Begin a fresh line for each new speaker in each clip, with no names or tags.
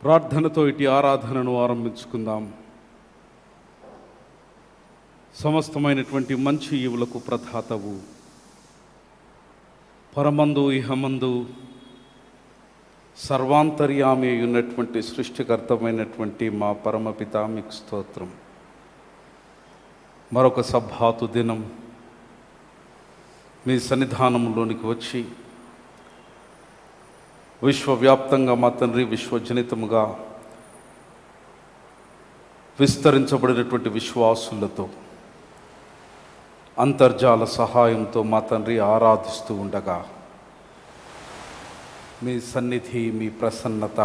ప్రార్థనతో ఇటు ఆరాధనను ఆరంభించుకుందాం. సమస్తమైనటువంటి మంచి ఈవులకు ప్రదాతవు, పరమందు ఇహమందు సర్వాంతర్యామి ఉన్నటువంటి సృష్టికర్తమైనటువంటి మా పరమపిత మీకు స్తోత్రం. మరొక సబ్బాతు దినం మీ సన్నిధానంలోనికి వచ్చి విశ్వవ్యాప్తంగా మా తండ్రి విశ్వజనితముగా విస్తరించబడినటువంటి విశ్వాసులతో అంతర్జాల సహాయంతో మా తండ్రి ఆరాధిస్తూ ఉండగా మీ సన్నిధి, మీ ప్రసన్నత,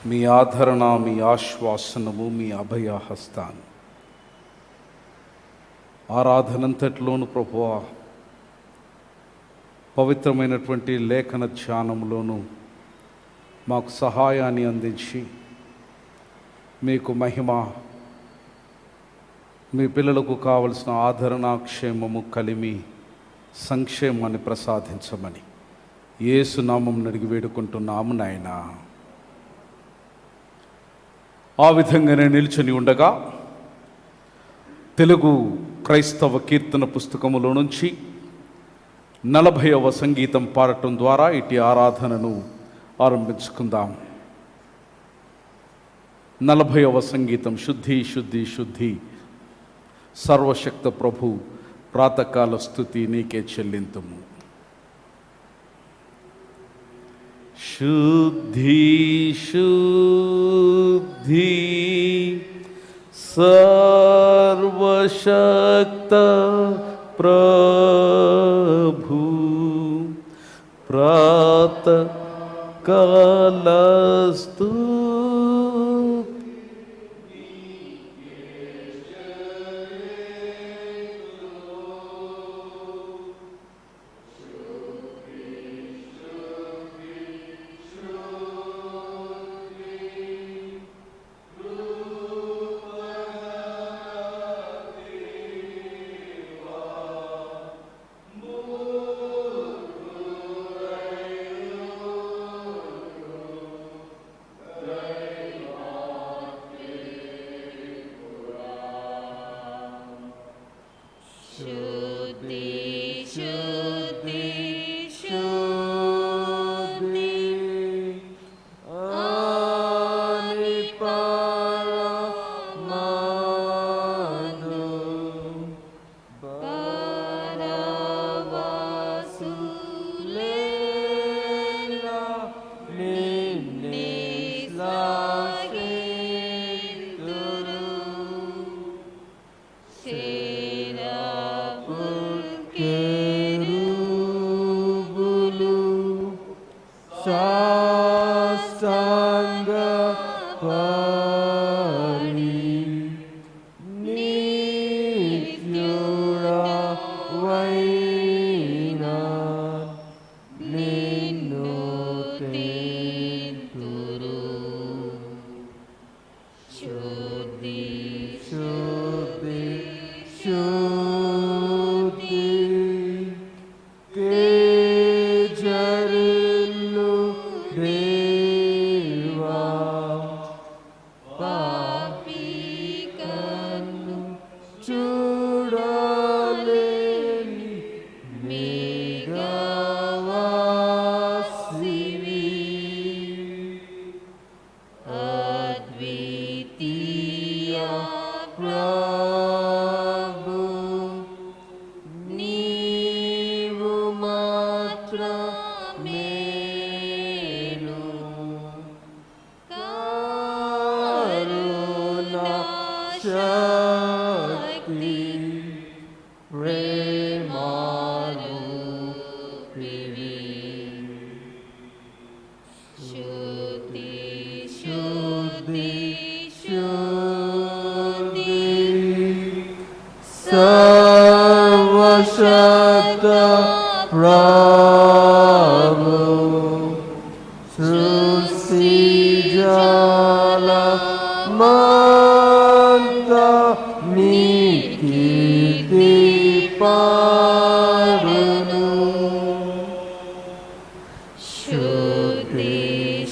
మీ ఆదరణ, మీ ఆశ్వాసనము, మీ అభయహస్తాన్ని ఆరాధనంతట్లోను ప్రభువా పవిత్రమైనటువంటి లేఖన ధ్యానంలోనూ మాకు సహాయాన్ని అందించి మీకు మహిమ, మీ పిల్లలకు కావలసిన ఆదరణ, క్షేమము, కలిమి, సంక్షేమాన్ని ప్రసాదించమని యేసు నామం అడిగి వేడుకుంటున్నాము నాయనా. ఆ విధంగానే నిల్చొని ఉండగా తెలుగు క్రైస్తవ కీర్తన పుస్తకములో నుంచి 40వ సంగీతం పాడటం ద్వారా ఇటు ఆరాధనను ఆరంభించుకుందాం. 40వ సంగీతం. శుద్ధి శుద్ధి శుద్ధి, సర్వశక్త ప్రభు, ప్రాతకాల స్తుతి నీకే చెల్లింతుము. శుద్ధి శుద్ధి సర్వశక్త ప్రభు, ప్రాతకాల స్తుతి
సర్వశక్త ప్రభు, సృష్టి జాలమంతా నీ కీర్తి పాడును. శుద్ధి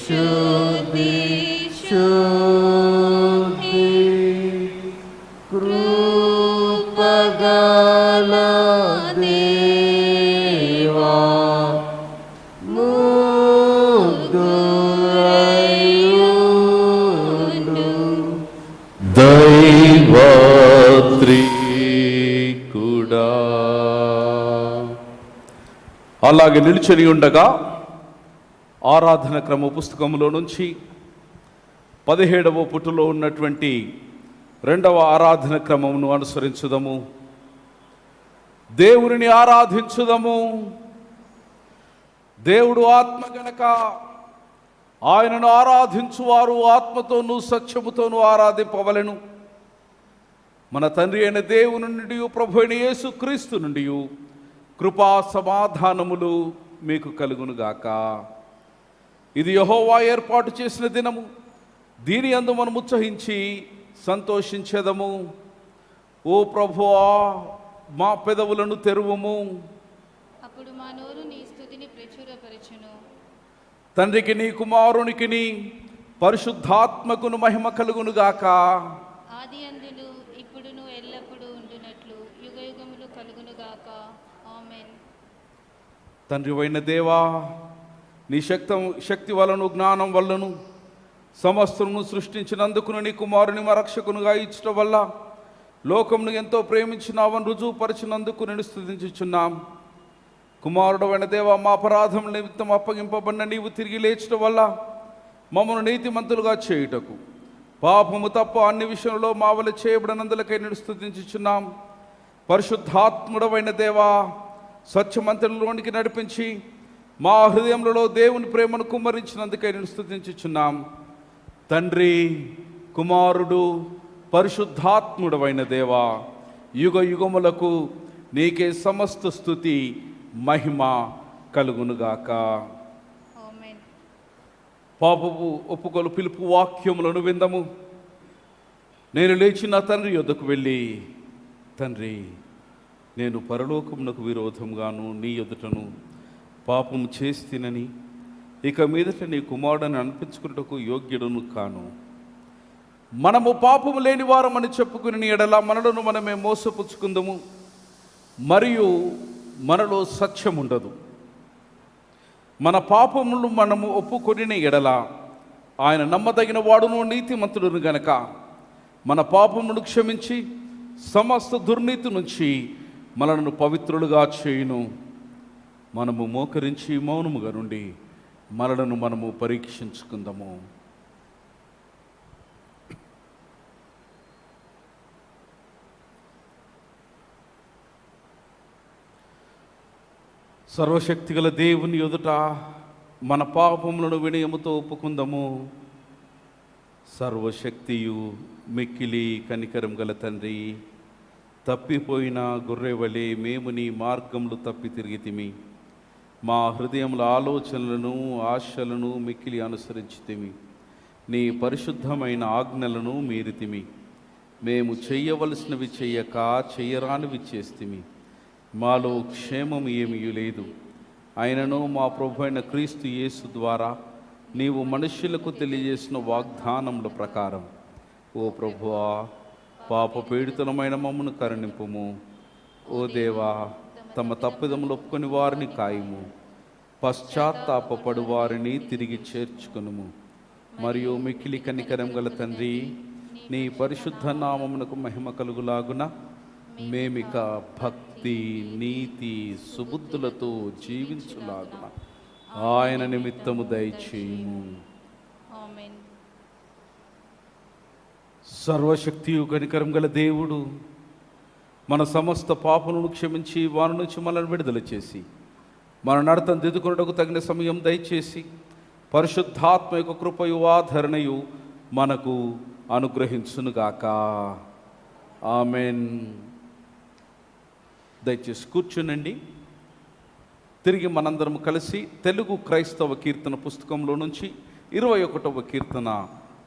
శుద్ధి
అలాగే నిలిచని ఉండగా ఆరాధన క్రమ పుస్తకంలో నుంచి 17వ పుటలో ఉన్నటువంటి 2వ ఆరాధన క్రమమును అనుసరించుదము. దేవుని ఆరాధించుదము. దేవుడు ఆత్మ గనక ఆయనను ఆరాధించువారు ఆత్మతోనూ సత్యముతోనూ ఆరాధింపవలెను. మన తండ్రి అయిన దేవుని నుండి ప్రభు అయిన యేసు క్రీస్తు నుండి కృపా సమాధానములు మీకు కలుగునుగాక. ఇది యెహోవా ఏర్పాటు చేసిన దినము, దీని యందు మనం ఉత్సహించి సంతోషించెదము. ఓ ప్రభువా, మా పెదవులను తెరువుము.
అప్పుడు మా నోరు నీ స్తుతిని ప్రచురపరచును.
తండ్రికి నీ కుమారునికి నీ పరిశుద్ధాత్మకును మహిమ కలుగునుగాక.
ఆది అందును ఇప్పుడును ఎల్లప్పుడూ ఉండునట్లు యుగయుగములు కలుగునుగాక. ఆమేన్.
తండ్రి అయిన దేవా, నీ శక్తి వలను జ్ఞానం వల్లను సమస్తమును సృష్టించినందుకును నీ కుమారుని మా రక్షకునుగా ఇచ్చట వల్ల లోకమును ఎంతో ప్రేమించినావని రుజువుపరిచినందుకు నేను స్తుతించుచున్నాం. కుమారుడు అయిన దేవా, మా అపరాధం నిమిత్తం అప్పగింపబడిన నీవు తిరిగి లేచడం వల్ల మమ్మల్ని నీతిమంతులుగా చేయుటకు పాపము తప్ప అన్ని విషయంలో మా వల్ల చేయబడినందులకై నేను స్తుతించుచున్నాం. పరిశుద్ధాత్ముడవైన దేవా, స్వచ్ఛమంతులలోనికి నడిపించి మా హృదయంలో దేవుని ప్రేమను కుమ్మరించినందుకై నేను స్తుతించుచున్నాం. తండ్రి, కుమారుడు, పరిశుద్ధాత్ముడవైన దేవా, యుగ యుగములకు నీకే సమస్త స్తుతి మహిమ కలుగునుగాక.
ఆమేన్.
పాపపు ఒప్పుకొలు పిలుపు వాక్యములను విందము. నేను లేచి నా తండ్రి యొద్దకు వెళ్ళి, తండ్రి, నేను పరలోకమునకు విరోధంగాను నీ ఎదుటను పాపము చేస్తేనని ఇక మీదట నీ కుమారుడని అనిపించుకున్నటకు యోగ్యుడును కాను. మనము పాపము లేని వారమని చెప్పుకుని నీ ఎడల మనలను మనమే మోసపుచ్చుకుందము, మరియు మనలో సత్యం ఉండదు. మన పాపములు మనము ఒప్పుకొని ఎడల ఆయన నమ్మదగిన వాడును నీతిమంతుడును గనక మన పాపమును క్షమించి సమస్త దుర్నీతి నుంచి మనలను పవిత్రులుగా చేయును. మనము మోకరించి మౌనముగా నుండి మనలను మనము పరీక్షించుకుందాము. సర్వశక్తిగల దేవుని ఎదుట మన పాపములను వినయముతో ఒప్పుకుందాము. సర్వశక్తియు మిక్కిలి కనికరం గల తండ్రి, తప్పిపోయిన గొర్రెవలే మేము నీ మార్గములు తప్పి తిరిగితిమి. మా హృదయముల ఆలోచనలను ఆశలను మిక్కిలి అనుసరించితిమి. నీ పరిశుద్ధమైన ఆజ్ఞలను మీరితిమి. మేము చెయ్యవలసినవి చెయ్యక చెయ్యరానివి చేస్తిమి. మాలో క్షేమం ఏమీ లేదు. అయినను మా ప్రభు అయిన క్రీస్తు యేసు ద్వారా నీవు మనుష్యులకు తెలియజేసిన వాగ్దానముల ప్రకారం ఓ ప్రభువా, పాప పీడితులమైన మమ్మను కరుణింపుము. ఓ దేవా, తమ తప్పిదములు ఒప్పుకొని వారిని కాయము. పశ్చాత్తాపపడు వారిని తిరిగి చేర్చుకొనుము. మరియు మిక్కిలి కనికరం గల తండ్రి, నీ పరిశుద్ధ నామమునకు మహిమ కలుగులాగున మేమిక భక్తి, నీతి, సుబుద్ధులతో జీవించులాగున ఆయన నిమిత్తము దయచేయము.
ఆమేన్.
సర్వశక్తియు కనికరం గల దేవుడు మన సమస్త పాపలను క్షమించి వారి నుంచి మనల్ని విడుదల చేసి మన నడతను దిద్దుకొనుటకు తగిన సమయం దయచేసి పరిశుద్ధాత్మ యొక్క కృపయు ఆధరణయు మనకు అనుగ్రహించునుగాక. ఆమెన్. దయచేసి కూర్చునండి. తిరిగి మనందరం కలిసి తెలుగు క్రైస్తవ కీర్తన పుస్తకంలో నుంచి 21వ కీర్తన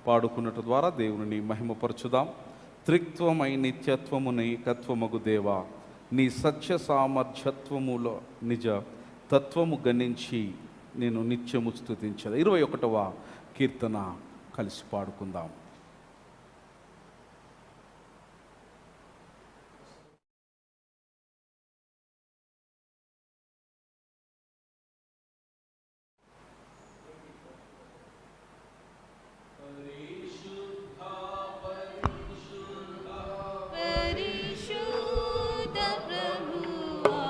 పాడుకున్నట్టు ద్వారా దేవుని మహిమపరచుదాం. త్రిత్వమై నిత్యత్వమునై కత్వమగు దేవా, నీ సత్య సామర్థ్యత్వములో నిజ తత్వము గణించి నేను నిత్యము స్తుతించదు. 21వ కీర్తన కలిసి పాడుకుందాం.
పరిశుద్ధ ప్రభువా,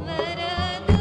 వరదురాజా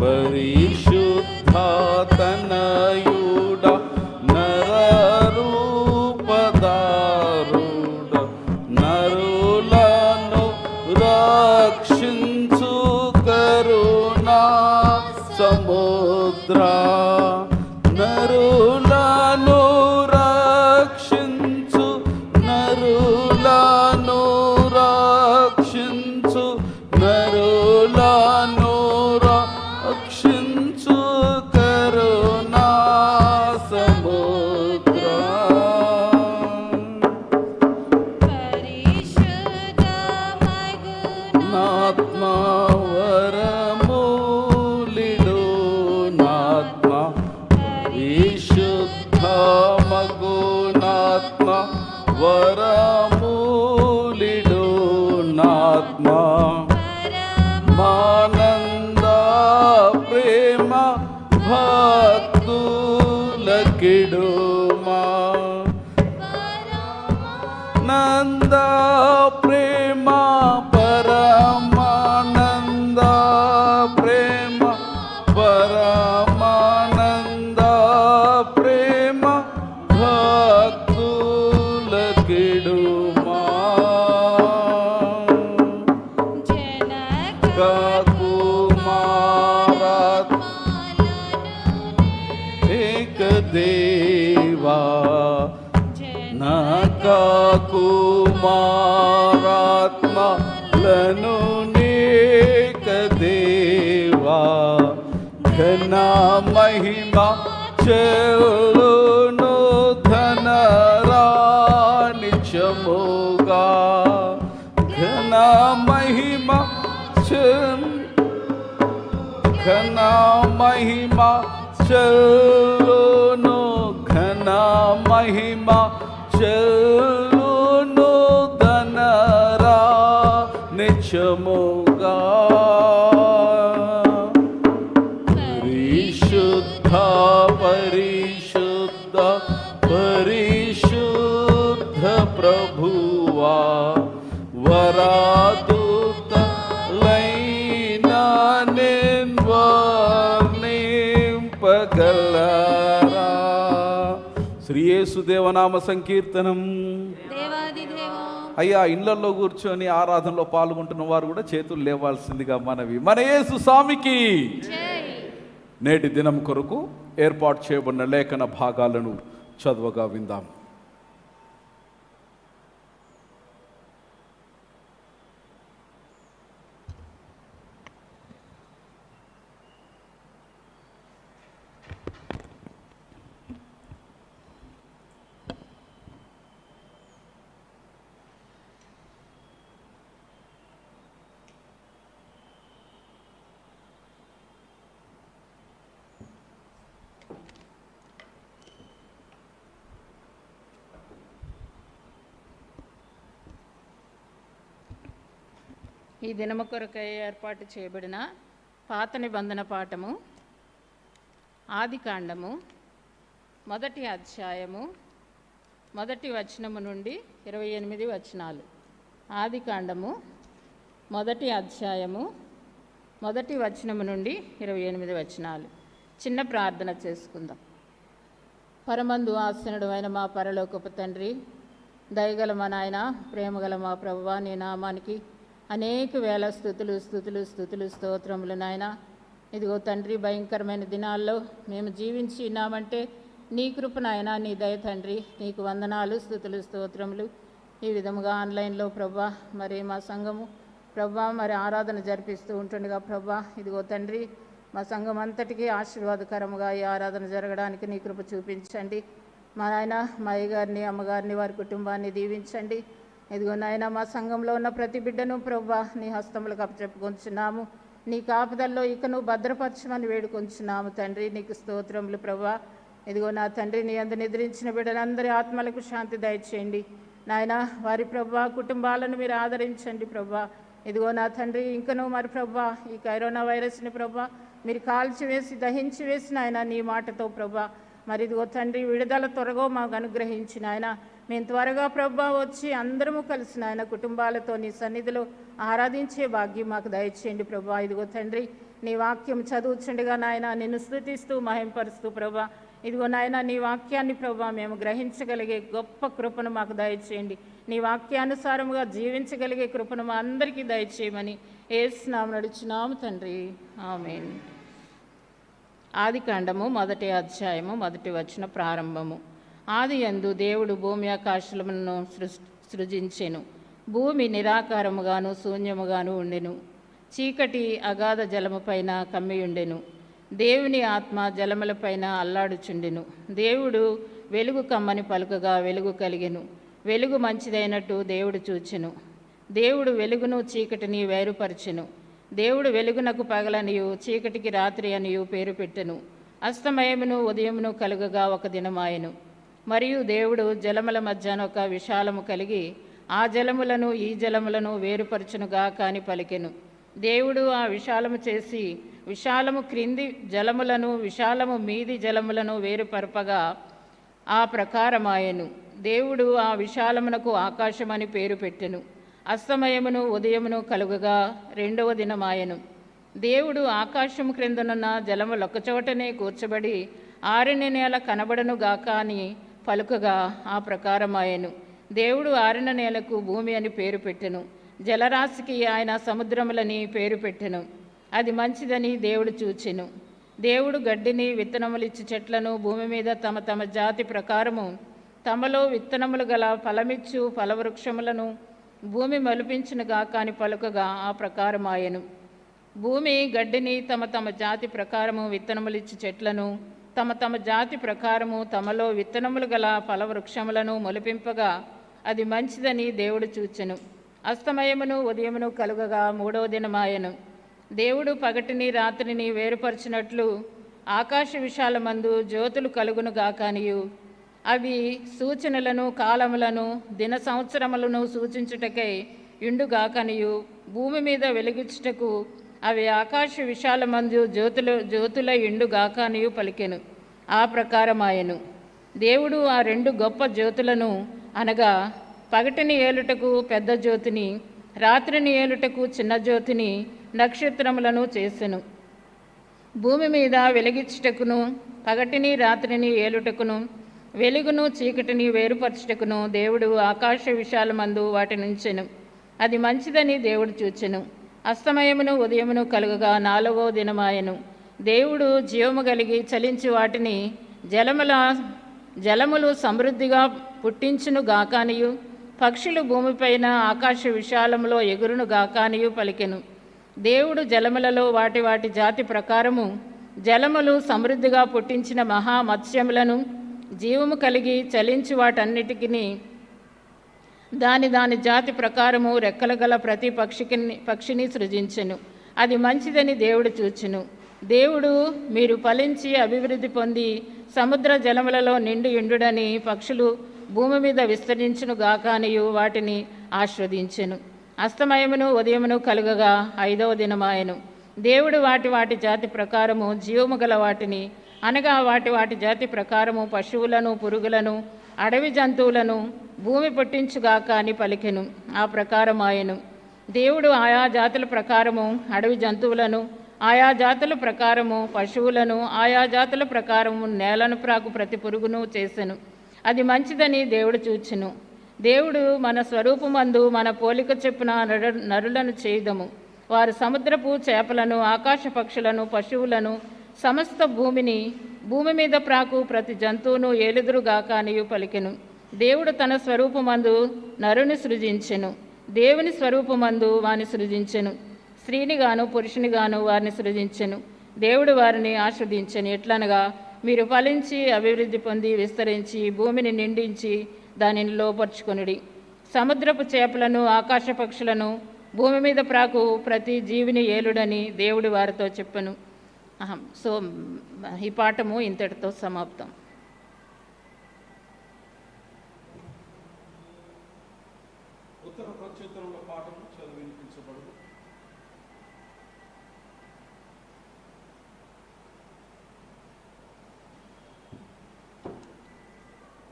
పరిశుద్ధ తనయుడ నరరూపధారుడ నరులను రక్షించు కరుణా సముద్ర నరులను రక్షించు నరులను రక్షించు నరులను రక్షించు కరుణా సముద్ర నాత్మ వరమూలిడు నాత్మ విశుద్ధ మగునాత్మ వరమూలిడు నాత్మ మానంద ప్రేమ భక్తులకిడుమా నంద ప్రేమ పరమానంద ప్రేమ పరమానంద ప్రేమ భక్తులకిడుమా కుమారాత్మ ఏక దేవా నక కుమారాత్మలను నేక దేవా ఘన మహిమ చెల్లును ధనరానిచముగా ఘన మహిమ ఘన మహిమ చెల్లును ఘన మహిమ చెల్లును ధనరా నిత్యముగా పరిశుద్ధ పరిశుద్ధ పరిశుద్ధ ప్రభువా వరాదూత లైనా నింపగలరా. శ్రీ యేసు దేవనామ సంకీర్తనం. అయ్యా, ఇళ్లలో కూర్చొని ఆరాధనలో పాల్గొంటున్న వారు కూడా చేతులు లేవాల్సిందిగా మనవి. మన యేసు స్వామికి నేటి దినం కొరకు ఏర్పాటు చేయబడిన లేఖన భాగాలను చదువుగా విందాం.
ఈ దినము కొరకై ఏర్పాటు చేయబడిన పాత నిబంధన పాఠము ఆదికాండము 1వ అధ్యాయము 1వ వచనము నుండి 28 వచనాలు. ఆదికాండము 1వ అధ్యాయము 1వ వచనము నుండి 28 వచనాలు. చిన్న ప్రార్థన చేసుకుందాం. పరమందు ఆసనుడు అయిన మా పరలోకపు తండ్రి, దయగల మా నాయన, ప్రేమగల మా ప్రభువా, నీ నామానికి అనేక వేల స్తుతులు స్తోత్రములు నాయన. ఇదిగో తండ్రి, భయంకరమైన దినాల్లో మేము జీవించి ఉన్నామంటే నీ కృప నాయన, నీ దయ తండ్రి. నీకు వందనాలు, స్తుతులు స్తోత్రములు. ఈ విధముగా ఆన్లైన్లో ప్రభా మరి మా సంఘము ప్రభా మరి ఆరాధన జరిపిస్తూ ఉంటుండగా ప్రభా ఇదిగో తండ్రి, మా సంఘం అంతటికీ ఆశీర్వాదకరముగా ఈ ఆరాధన జరగడానికి నీ కృప చూపించండి. మా నాయన, మా అయ్యగారిని, అమ్మగారిని, వారి కుటుంబాన్ని దీవించండి. ఇదిగో నాయన, మా సంఘంలో ఉన్న ప్రతి బిడ్డను ప్రభా నీ హస్తములకు అప్పచెప్పుకొంచున్నాము. నీ కాపుదల్లో ఇక నువ్వు భద్రపరచమని వేడుకొంచున్నాము తండ్రి. నీకు స్తోత్రములు ప్రభా. ఇదిగో నా తండ్రి, నీ అందు నిద్రించిన బిడ్డలందరి ఆత్మలకు శాంతి దయచేయండి నాయన. వారి ప్రభా కుటుంబాలను మీరు ఆదరించండి ప్రభా. ఇదిగో నా తండ్రి, ఇంకనూ మరి ప్రభా ఈ కరోనా వైరస్ని ప్రభా మీరు కాల్చివేసి దహించి వేసిన ఆయన నీ మాటతో ప్రభా మరి ఇదిగో తండ్రి, విడుదల త్వరగా మాకు అనుగ్రహించిన ఆయన మేము త్వరగా ప్రభా వచ్చి అందరము కలిసి నాయన కుటుంబాలతో నీ సన్నిధిలో ఆరాధించే భాగ్యం మాకు దయచేయండి ప్రభా. ఇదిగో తండ్రి, నీ వాక్యం చదువుచుండగా నాయన నిన్ను స్తుతిస్తూ మహింపరుస్తూ ప్రభా, ఇదిగో నాయన నీ వాక్యాన్ని ప్రభా మేము గ్రహించగలిగే గొప్ప కృపను మాకు దయచేయండి. నీ వాక్యానుసారముగా జీవించగలిగే కృపను మా అందరికీ దయచేయమని యేసు నామమున నడుచున్నాము తండ్రి, ఆమేన్. ఆదికాండము 1వ అధ్యాయము 1వ వచనం ప్రారంభము. ఆదియందు దేవుడు భూమి ఆకాశములను సృజించెను. భూమి నిరాకారముగాను శూన్యముగాను ఉండెను. చీకటి అగాధ జలముపైన కమ్మియుండెను. దేవుని ఆత్మ జలములపైన అల్లాడుచుండెను. దేవుడు వెలుగు కమ్మని పలుకగా వెలుగు కలిగెను. వెలుగు మంచిదైనట్టు దేవుడు చూచెను. దేవుడు వెలుగును చీకటిని వేరుపరచెను. దేవుడు వెలుగునకు పగలనియు చీకటికి రాత్రి అనియు పేరు పెట్టెను. అస్తమయమును ఉదయమును కలుగగా ఒక దినమాయెను. మరియు దేవుడు జలముల మధ్యన ఒక విశాలము కలిగి ఆ జలములను ఈ జలములను వేరుపరచునుగాక అని పలికెను. దేవుడు ఆ విశాలము చేసి విశాలము క్రింది జలములను విశాలము మీది జలములను వేరుపరపగా ఆ ప్రకారమాయెను. దేవుడు ఆ విశాలమునకు ఆకాశమని పేరు పెట్టెను. అస్తమయమును ఉదయమును కలుగగా 2వ దినమాయెను. దేవుడు ఆకాశము క్రిందనున్న జలములొక్కచోటనే కూర్చబడి ఆరిన నేల కనబడను గాక అని పలుకగా ఆ ప్రకారమాయెను. దేవుడు ఆరిన నేలకు భూమి అని పేరు పెట్టెను. జలరాశికి ఆయన సముద్రములని పేరు పెట్టెను. అది మంచిదని దేవుడు చూచెను. దేవుడు గడ్డిని విత్తనములిచ్చి చెట్లను భూమి మీద తమ తమ జాతి ప్రకారము తమలో విత్తనములు గల ఫలమిచ్చు ఫలవృక్షములను భూమి మలిపించును గాక అని పలుకగా ఆ ప్రకారమాయెను. భూమి గడ్డిని తమ తమ జాతి ప్రకారము విత్తనములిచ్చి చెట్లను తమ తమ జాతి ప్రకారము తమలో విత్తనములు గల ఫలవృక్షములను మొలిపింపగా అది మంచిదని దేవుడు చూచెను. అస్తమయమును ఉదయమును కలుగగా 3వ దినమాయెను. దేవుడు పగటిని రాత్రిని వేరుపరిచినట్లు ఆకాశ విశాలమందు జ్యోతులు కలుగును గాకనియు అవి సూచనలను కాలములను దిన సంవత్సరములను సూచించుటకై యుండుగాకనియు భూమి మీద వెలిగించుటకు అవి ఆకాశ విశాలమందు జ్యోతుల యుండుగాకనియు పలికెను. ఆ ప్రకారమాయెను. దేవుడు ఆ 2 గొప్ప జ్యోతులను అనగా పగటిని ఏలుటకు పెద్ద జ్యోతిని రాత్రిని ఏలుటకు చిన్న జ్యోతిని నక్షత్రములను చేసెను. భూమి మీద వెలిగించుటకును పగటిని రాత్రిని ఏలుటకును వెలుగును చీకటిని వేరుపరచుటకును దేవుడు ఆకాశ విశాలమందు వాటినుంచెను. అది మంచిదని దేవుడు చూచెను. అస్తమయమును ఉదయమును కలుగగా 4వ దినమాయెను. దేవుడు జీవము కలిగి చలించి వాటిని జలములు సమృద్ధిగా పుట్టించును గాకానియు పక్షులు భూమిపైన ఆకాశ విశాలములో ఎగురును గాకానియు పలికెను. దేవుడు జలములలో వాటి వాటి జాతి ప్రకారము జలములు సమృద్ధిగా పుట్టించిన మహామత్స్యములను జీవము కలిగి చలించి వాటన్నిటికిని దాని జాతి ప్రకారము రెక్కలు గల ప్రతి పక్షిని సృజించెను. అది మంచిదని దేవుడు చూచెను. దేవుడు మీరు ఫలించి అభివృద్ధి పొంది సముద్ర జలములలో నిండి ఉండుడని పక్షులు భూమి మీద విస్తరించును గాకానియు వాటిని ఆస్వాదించెను. అస్తమయమును ఉదయమును కలుగగా 5వ దినమాయెను. దేవుడు వాటి వాటి జాతి ప్రకారము జీవము గల వాటిని అనగా వాటి వాటి జాతి ప్రకారము పశువులను పురుగులను అడవి జంతువులను భూమి పుట్టించుగాక అని పలికెను. ఆ ప్రకారమాయెను. దేవుడు ఆయా జాతుల ప్రకారము అడవి జంతువులను ఆయా జాతుల ప్రకారము పశువులను ఆయా జాతుల ప్రకారము నేలను ప్రాకు ప్రతి పురుగును చేసెను. అది మంచిదని దేవుడు చూచెను. దేవుడు మన స్వరూపమందు మన పోలిక చొప్పున నరులను చేయుదము. వారు సముద్రపు చేపలను ఆకాశ పక్షులను పశువులను సమస్త భూమి మీద ప్రాకు ప్రతి జంతువును ఏలుదురుగాక అనియు పలికెను. దేవుడు తన స్వరూపమందు నరుని సృజించెను. దేవుని స్వరూపమందు వాని సృజించెను. స్త్రీనిగాను పురుషునిగాను వారిని సృజించెను. దేవుడు వారిని ఆస్వాదించెను. ఎట్లనగా మీరు ఫలించి అభివృద్ధి పొంది విస్తరించి భూమిని నిండించి దానిని లోపరుచుకొనుడి. సముద్రపు చేపలను ఆకాశ పక్షులను భూమి మీద ప్రాకు ప్రతి జీవిని ఏలుడని దేవుడు వారితో చెప్పెను. సో ఈ పాఠము ఇంతటితో సమాప్తం.
ఉత్తర ప్రత్యుత్తరముల పాఠము చదివి వినిపించబడు.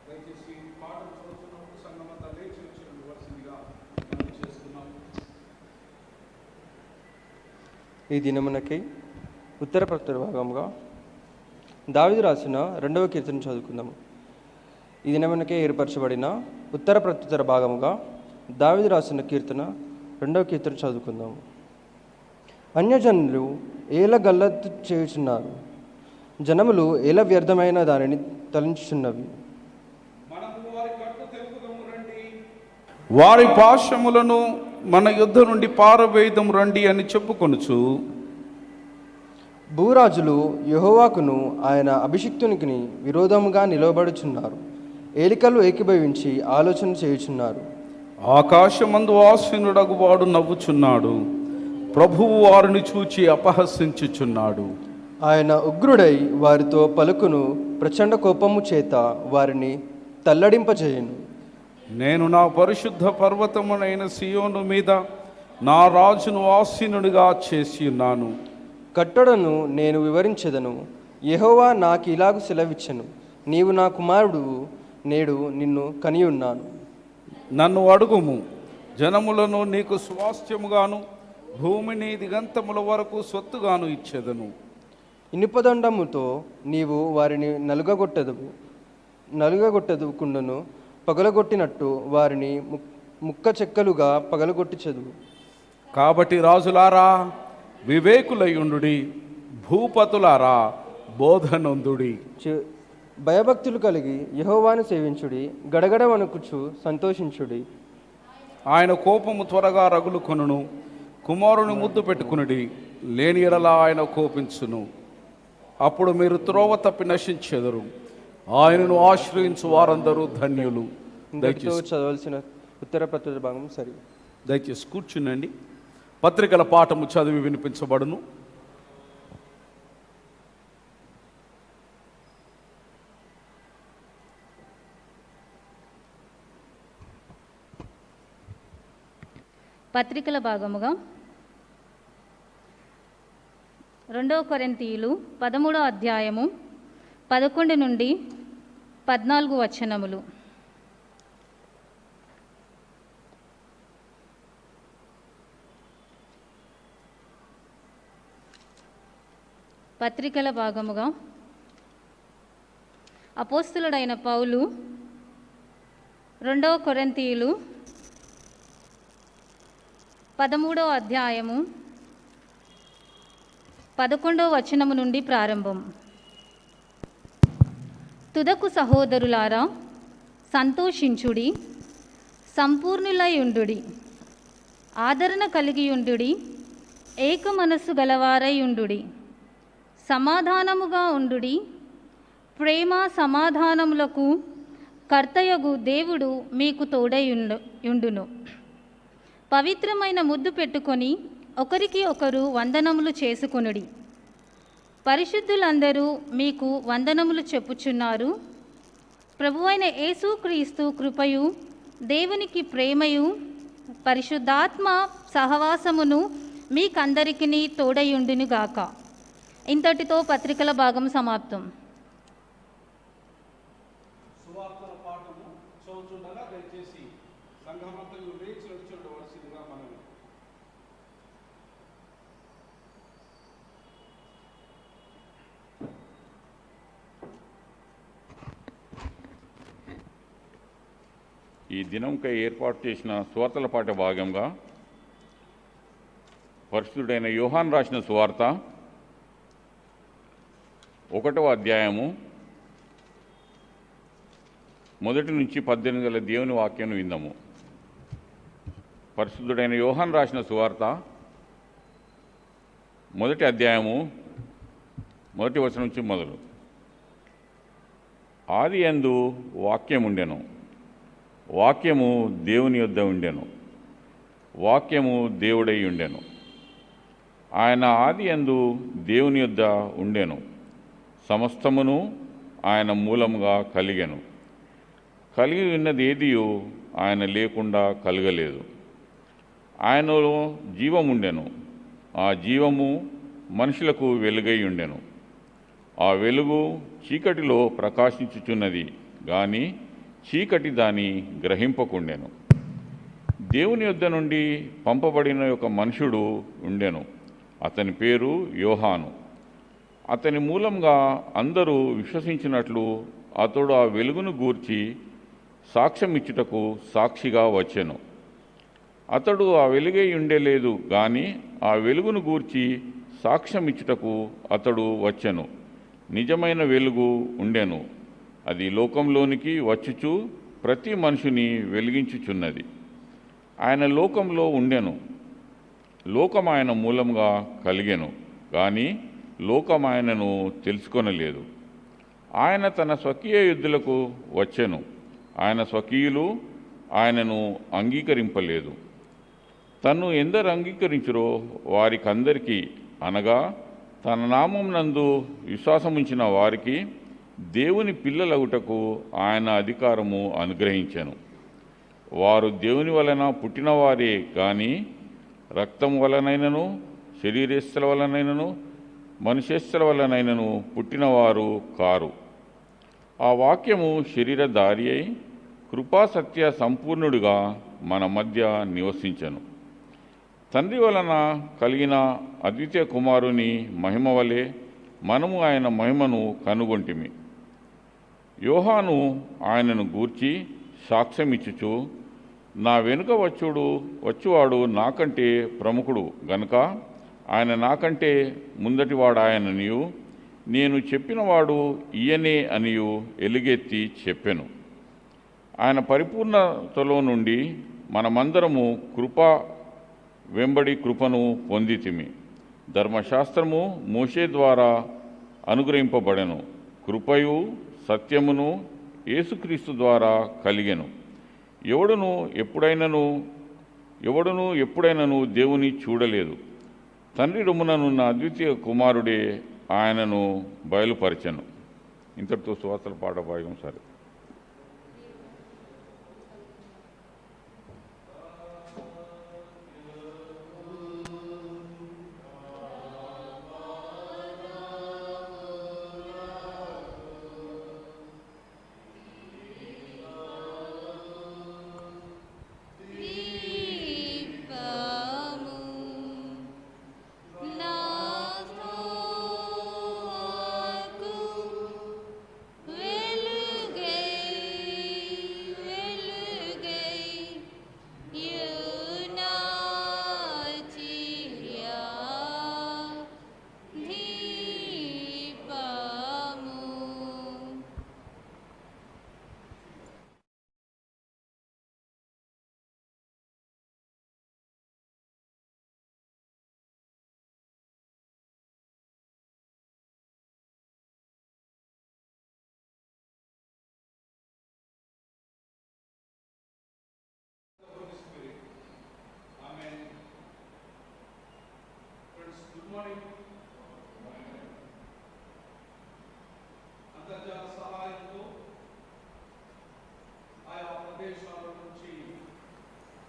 దయచేసి పాఠం చదువుతున్నప్పుడు
ఈ దినమునకై ఉత్తర ప్రత్యుత్తర భాగంగా దావీదు రాసిన 2వ కీర్తన చదువుకుందాము. ఈ దినమునకే ఏర్పరచబడిన ఉత్తర ప్రత్యుత్తర భాగముగా దావీదు రాసిన కీర్తన 2వ కీర్తన చదువుకుందాము. అన్యజనులు ఏల గల్లత్తు చేయుచున్నారు, జనములు ఏల వ్యర్థమైన దానిని తలంచుచున్నవి.
వారి పాశములను మన యుద్ధ నుండి పారవేయదం రండి అని చెప్పుకొనుచు
భూరాజులు యెహోవాకును ఆయన అభిషిక్తునికి విరోధముగా నిలవబడుచున్నారు. ఏలికలు ఏకీభవించి ఆలోచన చేయుచున్నారు.
ఆకాశమందు ఆసీనుడగువాడు నవ్వుచున్నాడు, ప్రభువు వారిని చూచి అపహసించుచున్నాడు.
ఆయన ఉగ్రుడై వారితో పలుకును, ప్రచండ కోపము చేత వారిని తల్లడింపజేయును.
నేను నా పరిశుద్ధ పర్వతమునైన సియోను మీద నా రాజును ఆసీనుడిగా చేసి ఉన్నాను.
కట్టడను నేను వివరించెదను. యెహోవా నాకు ఇలాగు సెలవిచ్చెను, నీవు నా కుమారుడు, నేడు నిన్ను కనియున్నాను.
నన్ను అడుగుము, జనములను నీకు స్వాస్థ్యముగాను భూమిని దిగంతముల వరకు సొత్తుగాను ఇచ్చేదను.
ఇనుపదండముతో నీవు వారిని నలుగగొట్టదుకుండును, పగలగొట్టినట్టు వారిని ముక్క చెక్కలుగా పగలగొట్టి చదువు.
కాబట్టి రాజులారా వివేకులయుండుడి, భూపతులారా బోధనొందుడి.
భయభక్తులు కలిగి యెహోవాను సేవించుడి, గడగడ వణుకుచు సంతోషించుడి.
ఆయన కోపము త్వరగా రగులుకొనును, కుమారుని ముద్దు పెట్టుకునుడి, లేని ఎడల ఆయన కోపించును. అప్పుడు మీరు త్రోవ తప్పి నశించెదరు. ఆయనను ఆశ్రయించు వారందరూ ధన్యులు.
ఇంతటితో చదవలసిన ఉత్తర ప్రత్యుత్తర భాగం సరి.
దయచేసి కూర్చునండి. పత్రికల పాఠము చదివి వినిపించబడును.
పత్రికల భాగముగా 2 కొరింథీయులు 13వ అధ్యాయము 11 నుండి 14 వచనములు. పత్రికల భాగముగా అపోస్తులుడైన పౌలు 2 కొరింథీయులు 13వ అధ్యాయము 11వ వచనము నుండి ప్రారంభం. తుదకు సహోదరులారా, సంతోషించుడి, సంపూర్ణులై ఉండుడి, ఆదరణ కలిగి ఉండుడి, ఏక మనస్సు గలవారై ఉండుడి, సమాధానముగా ఉండుడి. ప్రేమ సమాధానములకు కర్తయగు దేవుడు మీకు తోడై ఉండును. పవిత్రమైన ముద్దు పెట్టుకొని ఒకరికి ఒకరు వందనములు చేసుకొనుడి. పరిశుద్ధులందరూ మీకు వందనములు చెప్పుచున్నారు. ప్రభువైన యేసుక్రీస్తు కృపయు, దేవునికి ప్రేమయు, పరిశుద్ధాత్మ సహవాసమును మీకందరికీ తోడయుండునుగాక. ఇంతటితో పత్రికల భాగం సమాప్తం.
ఈ దినంకై ఏర్పాటు చేసిన సువార్తల పాఠ భాగంగా పరిశుద్ధుడైన యోహాను రాసిన సువార్త 1వ అధ్యాయము 1 నుంచి 18 గల దేవుని వాక్యాన్ని విందాము. పరిశుద్ధుడైన యోహాను రాసిన సువార్త 1వ అధ్యాయము 1వ వచనం నుంచి మొదలు. ఆది యందు వాక్యం ఉండెను, వాక్యము దేవుని యొద్ద ఉండెను, వాక్యము దేవుడై ఉండెను. ఆయన ఆది యందు దేవుని యొద్ద ఉండెను. సమస్తమును ఆయన మూలముగా కలిగెను. కలిగి ఉన్నది ఏదియు ఆయన లేకుండా కలగలేదు. ఆయనలో జీవం ఉండెను. ఆ జీవము మనుషులకు వెలుగై ఉండెను. ఆ వెలుగు చీకటిలో ప్రకాశించుచున్నది గాని చీకటి దాని గ్రహింపకుండెను. దేవుని యొద్ద నుండి పంపబడిన ఒక మనుషుడు ఉండెను. అతని పేరు యోహాను. అతని మూలంగా అందరూ విశ్వసించినట్లు అతడు ఆ వెలుగును గూర్చి సాక్ష్యం ఇచ్చుటకు సాక్షిగా వచ్చెను. అతడు ఆ వెలుగై ఉండలేదు గాని ఆ వెలుగును గూర్చి సాక్ష్యం ఇచ్చుటకు అతడు వచ్చెను. నిజమైన వెలుగు ఉండెను. అది లోకంలోనికి వచ్చుచు ప్రతి మనుషుని వెలిగించుచున్నది. ఆయన లోకంలో ఉండెను. లోకం ఆయన మూలంగా కలిగెను కానీ లోకం ఆయనను తెలుసుకొనలేదు. ఆయన తన స్వకీయ యుద్ధులకు వచ్చెను. ఆయన స్వకీయులు ఆయనను అంగీకరింపలేదు. తన్ను ఎందరు అంగీకరించురో వారికందరికీ, అనగా తన నామం నందు విశ్వాసముంచిన వారికి దేవుని పిల్లలగుటకు ఆయన అధికారము అనుగ్రహించెను. వారు దేవుని వలన పుట్టినవారే కానీ రక్తం వలనైనను శరీరస్తుల వలనైనను మనుష్యస్తుల వలనైనను పుట్టినవారు కారు. ఆ వాక్యము శరీరధారి అయి కృపాసత్య సంపూర్ణుడిగా మన మధ్య నివసించెను. తండ్రి వలన కలిగిన అద్వితీయ కుమారుని మహిమ వలె మనము ఆయన మహిమను కనుగొంటిమి. యోహాను ఆయనను గూర్చి సాక్ష్యమిచ్చుచు, నా వెనుక వచ్చువాడు నాకంటే ప్రముఖుడు గనుక ఆయన నాకంటే ముందటివాడాయననియు, నేను చెప్పినవాడు ఈయనే అనియు ఎలుగెత్తి చెప్పెను. ఆయన పరిపూర్ణతలో నుండి మనమందరము కృప వెంబడి కృపను పొందితిమి. ధర్మశాస్త్రము మోషే ద్వారా అనుగ్రహింపబడెను. కృపయు సత్యమును యేసుక్రీస్తు ద్వారా కలిగెను. ఎవడును ఎప్పుడైనను దేవుని చూడలేదు. తండ్రి రొమ్ముననున్న అద్వితీయ కుమారుడే ఆయనను బయలుపరచెను. ఇంతటితో సువార్తల పాఠభాగం సరే.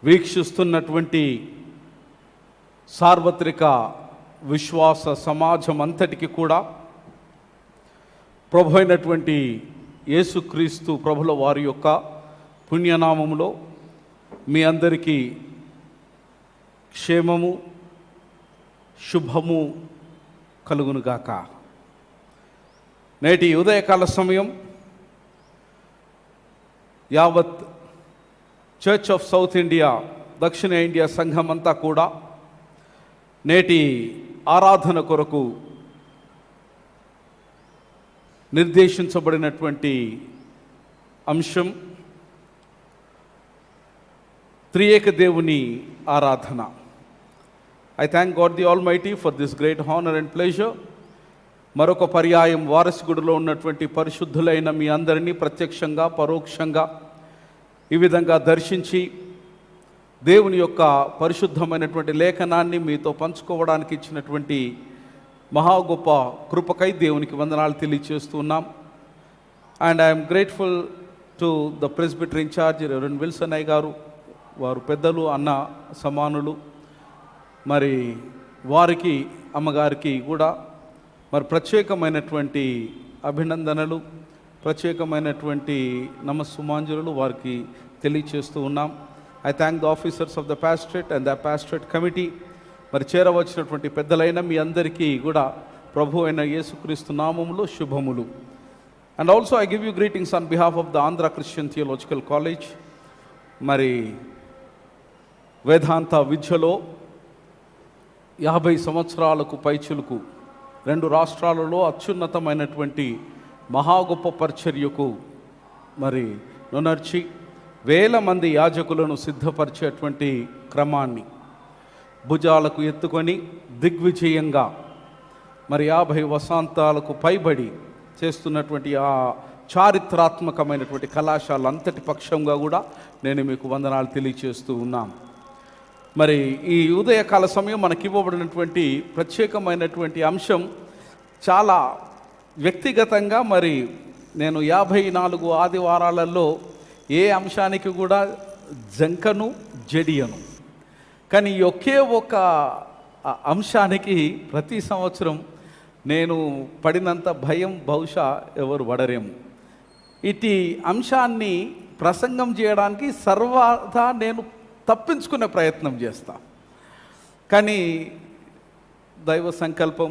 వీక్షిస్తున్నటువంటి సార్వత్రిక విశ్వాస సమాజం అంతటికి కూడా ప్రభు అయినటువంటి యేసుక్రీస్తు ప్రభుల వారి యొక్క పుణ్యనామములో మీ అందరికీ క్షేమము శుభము కలుగునుగాక. నేటి ఉదయకాల సమయం యావత్ చర్చ్ ఆఫ్ సౌత్ ఇండియా దక్షిణ ఇండియా సంఘం అంతా కూడా నేటి ఆరాధన కొరకు నిర్దేశించబడినటువంటి అంశం త్రియేక దేవుని ఆరాధన. I thank God the Almighty for this great honor and pleasure. మరొక పర్యాయం వారసుగుడిలో ఉన్నటువంటి పరిశుద్ధులైన మీ అందరినీ ప్రత్యక్షంగా పరోక్షంగా ఈ విధంగా దర్శించి దేవుని యొక్క పరిశుద్ధమైనటువంటి లేఖనాన్ని మీతో పంచుకోవడానికి ఇచ్చినటువంటి మహా గొప్ప కృపకై దేవునికి వందనాలు తెలియచేస్తున్నాం. And I'm grateful to the presbyter in charge reverend Wilson అయ్య గారు. వారు పెద్దలు, అన్న సమానులు. మరి వారికి అమ్మగారికి కూడా మరి ప్రత్యేకమైనటువంటి అభినందనలు, ప్రత్యేకమైనటువంటి నమస్సుమాంజలు వారికి తెలియచేస్తూ ఉన్నాం. I thank the officers of the pastorate and the pastorate committee మరి చేరవచ్చినటువంటి పెద్దలైన మీ అందరికీ కూడా ప్రభు అయిన యేసుక్రీస్తు నామములో శుభములు. And also I give you greetings on behalf of the Andhra Christian theological college. మరి వేదాంత విద్యలో 50 సంవత్సరాలకు పైచులకు 2 రాష్ట్రాలలో అత్యున్నతమైనటువంటి మహా గొప్ప పరిచర్యకు మరి నునర్చి వేల మంది యాజకులను సిద్ధపరిచేటువంటి క్రమాన్ని భుజాలకు ఎత్తుకొని దిగ్విజయంగా మరి 50 వసంతాలకు పైబడి చేస్తున్నటువంటి ఆ చారిత్రాత్మకమైనటువంటి కళాశాల అంతటి పక్షంగా కూడా నేను మీకు వందనాలు తెలియచేస్తూ ఉన్నాను. మరి ఈ ఉదయకాల సమయం మనకి ఇవ్వబడినటువంటి ప్రత్యేకమైనటువంటి అంశం చాలా వ్యక్తిగతంగా మరి నేను 54 ఆదివారాలలో ఏ అంశానికి కూడా జంకను జడియను, కానీ ఒకే ఒక అంశానికి ప్రతి సంవత్సరం నేను పడినంత భయం బహుశా ఎవరు పడరేము. ఇటు అంశాన్ని ప్రసంగం చేయడానికి సర్వదా నేను తప్పించుకునే ప్రయత్నం చేస్తా, కానీ దైవ సంకల్పం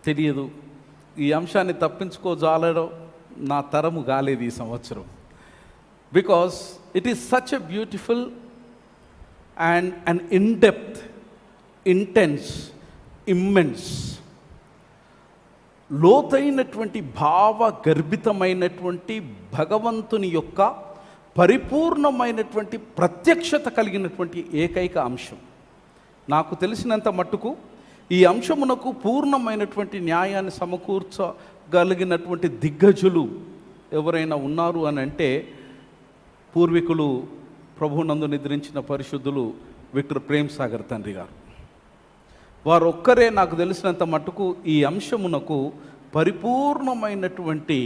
తెలియదు, ఈ అంశాన్ని తప్పించుకోజాలడం నా తరము కాలేదు ఈ సంవత్సరం. Because it is such a beautiful and an in depth, intense, immense, లోతైనటువంటి భావ గర్భితమైనటువంటి భగవంతుని యొక్క పరిపూర్ణమైనటువంటి ప్రత్యక్షత కలిగినటువంటి ఏకైక అంశం. నాకు తెలిసినంత మట్టుకు ఈ అంశమునకు పూర్ణమైనటువంటి న్యాయాన్ని సమకూర్చగలిగినటువంటి దిగ్గజులు ఎవరైనా ఉన్నారు అని అంటే పూర్వీకులు ప్రభునందు నిద్రించిన పరిశుద్ధులు విక్టర్ ప్రేమ్ సాగర్ తండ్రి గారు. వారు ఒక్కరే నాకు తెలిసినంత మట్టుకు ఈ అంశమునకు పరిపూర్ణమైనటువంటి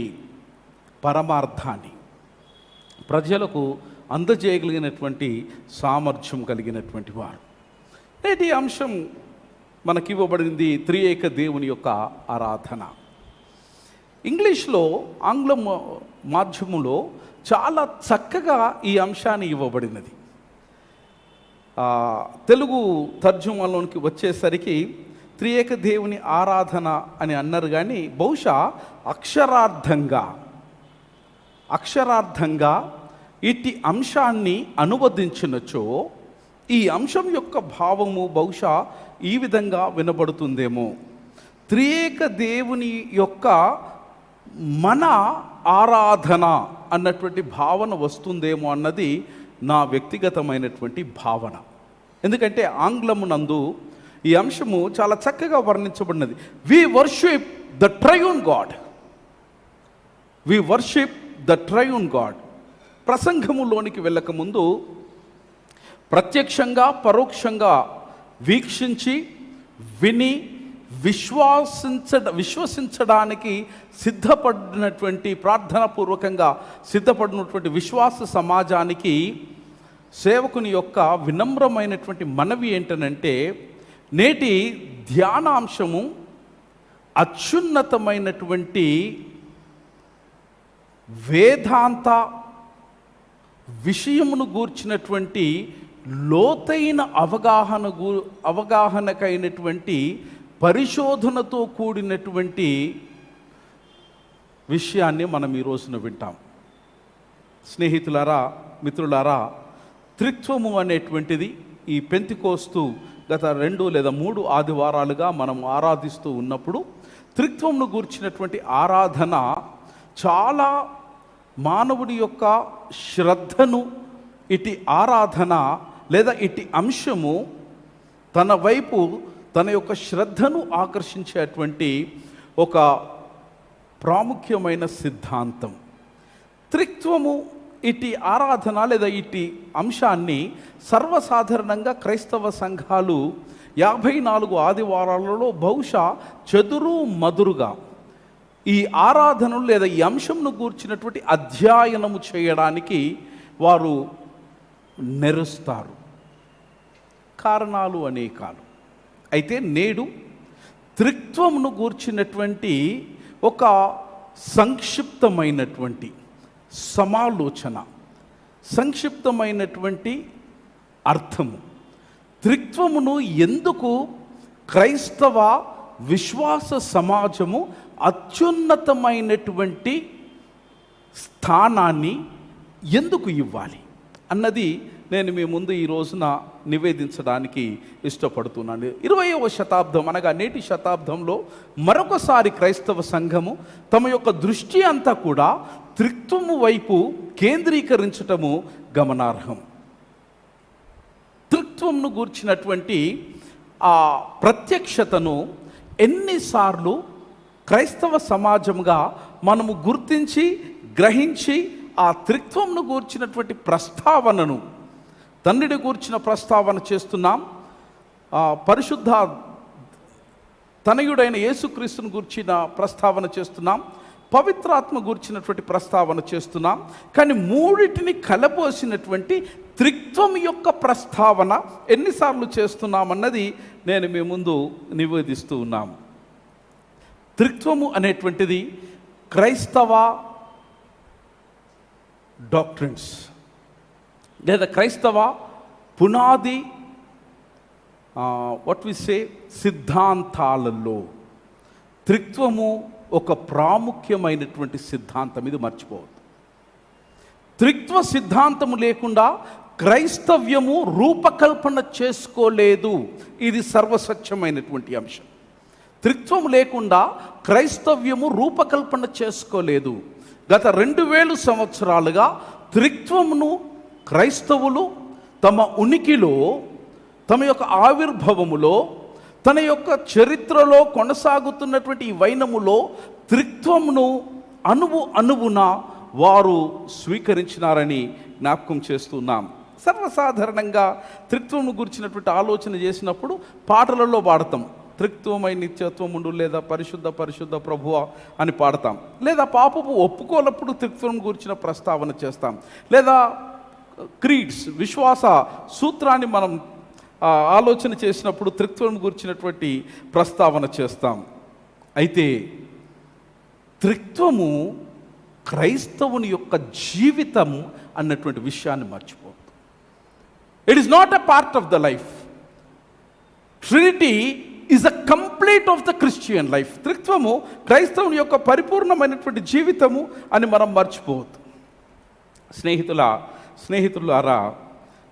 పరమార్థాన్ని ప్రజలకు అందజేయగలిగినటువంటి సామర్థ్యం కలిగినటువంటి వారు. నేటి అంశం మనకి ఇవ్వబడింది త్రియేక దేవుని యొక్క ఆరాధన. ఇంగ్లీష్లో, ఆంగ్ల మాధ్యమంలో చాలా చక్కగా ఈ అంశాన్ని ఇవ్వబడినది. తెలుగు తర్జుమాలోనికి వచ్చేసరికి త్రియేక దేవుని ఆరాధన అని అన్నారు, కానీ బహుశా అక్షరార్థంగా ఇట్టి అంశాన్ని అనువదించినచో ఈ అంశం యొక్క భావము బహుశా ఈ విధంగా వినబడుతుందేమో: త్రియేక దేవుని యొక్క మన ఆరాధన అన్నటువంటి భావన వస్తుందేమో అన్నది నా వ్యక్తిగతమైనటువంటి భావన. ఎందుకంటే ఆంగ్లమునందు ఈ అంశము చాలా చక్కగా వర్ణించబడినది. We worship the triune God, we worship the triune God. ప్రసంగములోనికి వెళ్ళకముందు ప్రత్యక్షంగా పరోక్షంగా వీక్షించి విని విశ్వసించడానికి సిద్ధపడినటువంటి, ప్రార్థనాపూర్వకంగా సిద్ధపడినటువంటి విశ్వాస సమాజానికి సేవకుని యొక్క వినమ్రమైనటువంటి మనవి ఏంటనంటే, నేటి ధ్యానాంశము అత్యున్నతమైనటువంటి వేదాంత విషయమును గూర్చినటువంటి లోతైన అవగాహనకైనటువంటి పరిశోధనతో కూడినటువంటి విషయాన్ని మనం ఈ రోజున వింటాం. స్నేహితులారా, మిత్రులారా, త్రిత్వము అనేటువంటిది ఈ పెంతికోస్తు గత 2 లేదా 3 ఆదివారాలుగా మనం ఆరాధిస్తూ ఉన్నప్పుడు త్రిత్వమును గూర్చినటువంటి ఆరాధన చాలా మానవుడి యొక్క శ్రద్ధను, ఇటు ఆరాధన లేదా ఇటు అంశము తన వైపు తన యొక్క శ్రద్ధను ఆకర్షించేటువంటి ఒక ప్రాముఖ్యమైన సిద్ధాంతం. త్రిత్వము ఇటు ఆరాధన లేదా ఇటు అంశాన్ని సర్వసాధారణంగా క్రైస్తవ సంఘాలు 54 ఆదివారాలలో బహుశా చెదురు మదురుగా ఈ ఆరాధనలు లేదా ఈ అంశంను గూర్చినటువంటి అధ్యయనము చేయడానికి వారు నెరుస్తారు. కారణాలు అనేకాలు. అయితే నేడు త్రిత్వమును గూర్చినటువంటి ఒక సంక్షిప్తమైనటువంటి సమాలోచన, సంక్షిప్తమైనటువంటి అర్థము, త్రిత్వమును ఎందుకు క్రైస్తవ విశ్వాస సమాజము అత్యున్నతమైనటువంటి స్థానాన్ని ఎందుకు ఇవ్వాలి అన్నది నేను మీ ముందు ఈ రోజున నివేదించడానికి ఇష్టపడుతున్నాను. 20వ శతాబ్దం అనగా నేటి శతాబ్దంలో మరొకసారి క్రైస్తవ సంఘము తమ యొక్క దృష్టి అంతా కూడా త్రిత్వము వైపు కేంద్రీకరించటము గమనార్హం. త్రిత్వంను గూర్చినటువంటి ఆ ప్రత్యక్షతను ఎన్నిసార్లు క్రైస్తవ సమాజంగా మనము గుర్తించి గ్రహించి ఆ త్రిత్వంను గూర్చినటువంటి ప్రస్తావనను, తండ్రిని గూర్చిన ప్రస్తావన చేస్తున్నాం, పరిశుద్ధ తనయుడైన యేసుక్రీస్తును గూర్చిన ప్రస్తావన చేస్తున్నాం, పవిత్రాత్మ గూర్చినటువంటి ప్రస్తావన చేస్తున్నాం. కానీ మూడిటిని కలబోసినటువంటి త్రిత్వం యొక్క ప్రస్తావన ఎన్నిసార్లు చేస్తున్నామన్నది నేను మీ ముందు నివేదిస్తూ ఉన్నాము. త్రిత్వము అనేటువంటిది క్రైస్తవ డాక్ట్రిన్స్ లేదా క్రైస్తవ పునాది సిద్ధాంతాలలో త్రిత్వము ఒక ప్రాముఖ్యమైనటువంటి సిద్ధాంతం. ఇది మర్చిపోవద్దు. త్రిత్వ సిద్ధాంతము లేకుండా క్రైస్తవ్యము రూపకల్పన చేసుకోలేదు. ఇది సర్వసత్యమైనటువంటి అంశం. త్రిత్వం లేకుండా క్రైస్తవ్యము రూపకల్పన చేసుకోలేదు. గత 2000 సంవత్సరాలుగా త్రిత్వమును క్రైస్తవులు తమ ఉనికిలో, తమ యొక్క ఆవిర్భవములో, తన యొక్క చరిత్రలో కొనసాగుతున్నటువంటి ఈ వైనములో త్రిత్వమును అణువున వారు స్వీకరించినారని జ్ఞాపకం చేస్తున్నాం. సర్వసాధారణంగా త్రిత్వమును గురించినటువంటి ఆలోచన చేసినప్పుడు పాటలలో పాడతాం. త్రిత్వమై నిత్యత్వముండు లేదా పరిశుద్ధ పరిశుద్ధ ప్రభువ అని పాడతాం. లేదా పాపపు ఒప్పుకోలప్పుడు త్రిత్వం గురించిన ప్రస్తావన చేస్తాం. లేదా క్రీడ్స్, విశ్వాస సూత్రాన్ని మనం ఆలోచన చేసినప్పుడు త్రిత్వం గురించినటువంటి ప్రస్తావన చేస్తాం. అయితే త్రిత్వము క్రైస్తవుని యొక్క జీవితం అన్నటువంటి విషయాన్ని మర్చిపోవద్దు. It is not a part of the life. Trinity is a complete of the Christian life. త్రిత్వము క్రైస్తవుని యొక్క పరిపూర్ణమైనటువంటి జీవితము అని మనం మర్చిపోవద్దు. స్నేహితులారా,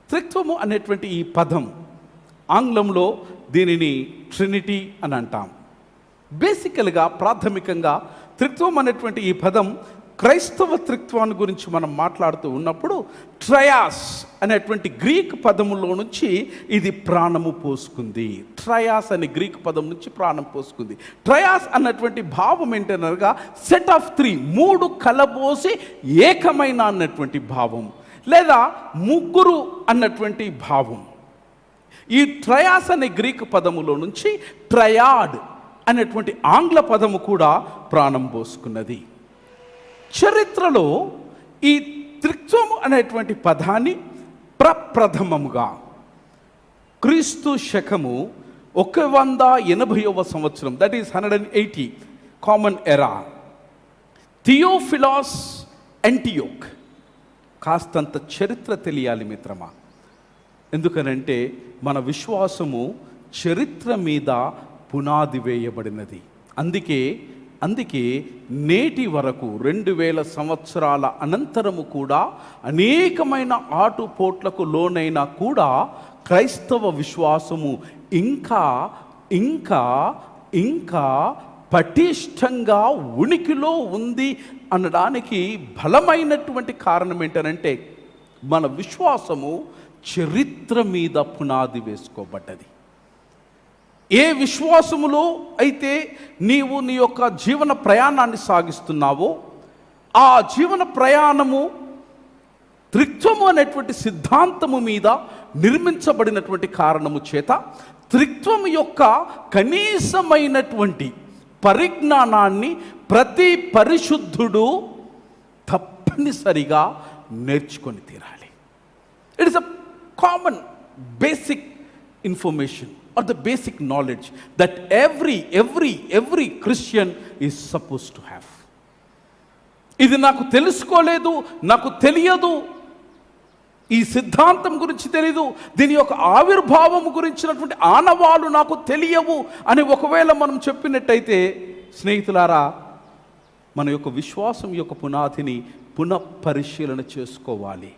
త్రిత్వము అనేటువంటి ఈ పదం ఆంగ్లంలో దీనిని ట్రినిటీ అని అంటాం. బేసికల్గా, ప్రాథమికంగా త్రిత్వం అనేటువంటి ఈ పదం క్రైస్తవ త్రిత్వాన్ని గురించి మనం మాట్లాడుతూ ఉన్నప్పుడు ట్రయాస్ అనేటువంటి గ్రీక్ పదములో నుంచి ఇది ప్రాణము పోసుకుంది. ట్రయాస్ అనే గ్రీక్ పదం నుంచి ప్రాణం పోసుకుంది. ట్రయాస్ అన్నటువంటి భావం ఏంటనగా సెట్ ఆఫ్ 3, 3 కలబోసి ఏకమైన అన్నటువంటి భావం, లేదా ముగ్గురు అన్నటువంటి భావం. ఈ ట్రయాస్ అనే గ్రీక్ పదములో నుంచి ట్రయాడ్ అనేటువంటి ఆంగ్ల పదము కూడా ప్రాణం పోసుకున్నది. చరిత్రలో ఈ త్రిత్వము అనేటువంటి పదాన్ని ప్రప్రథమముగా క్రీస్తు శకము 180వ సంవత్సరం, దట్ ఈస్ 180 కామన్ ఎరా, థియోఫిలాస్ యాంటియోక్. కాస్తంత చరిత్ర తెలియాలి మిత్రమా. ఎందుకనంటే మన విశ్వాసము చరిత్ర మీద పునాది వేయబడినది. అందుకే నేటి వరకు 2000 సంవత్సరాల అనంతరము కూడా అనేకమైన ఆటుపోట్లకు లోనైనా కూడా క్రైస్తవ విశ్వాసము ఇంకా ఇంకా ఇంకా పటిష్టంగా ఉనికిలో ఉంది అనడానికి బలమైనటువంటి కారణం ఏంటంటే మన విశ్వాసము చరిత్ర మీద పునాది వేసుకోబడ్డది. ఏ విశ్వాసములో అయితే నీవు నీ యొక్క జీవన ప్రయాణాన్ని సాగిస్తున్నావో ఆ జీవన ప్రయాణము త్రిత్వము అనేటువంటి సిద్ధాంతము మీద నిర్మించబడినటువంటి కారణము చేత త్రిత్వము యొక్క కనీసమైనటువంటి పరిజ్ఞానాన్ని ప్రతి పరిశుద్ధుడు తప్పనిసరిగా నేర్చుకొని తీరాలి. It is a common basic information or the basic knowledge that every Christian is supposed to have. ఇది నాకు తెలుసుకోలేదు, నాకు తెలియదు ఈ సిద్ధాంతం గురించి తెలీదు, దీని యొక్క ఆవిర్భావం గురించినటువంటి ఆనవాలు నాకు తెలియవు అని ఒకవేళ మనం చెప్పినట్టయితే స్నేహితులారా, మన యొక్క విశ్వాసం యొక్క పునాదిని పునఃపరిశీలన చేసుకోవాలి.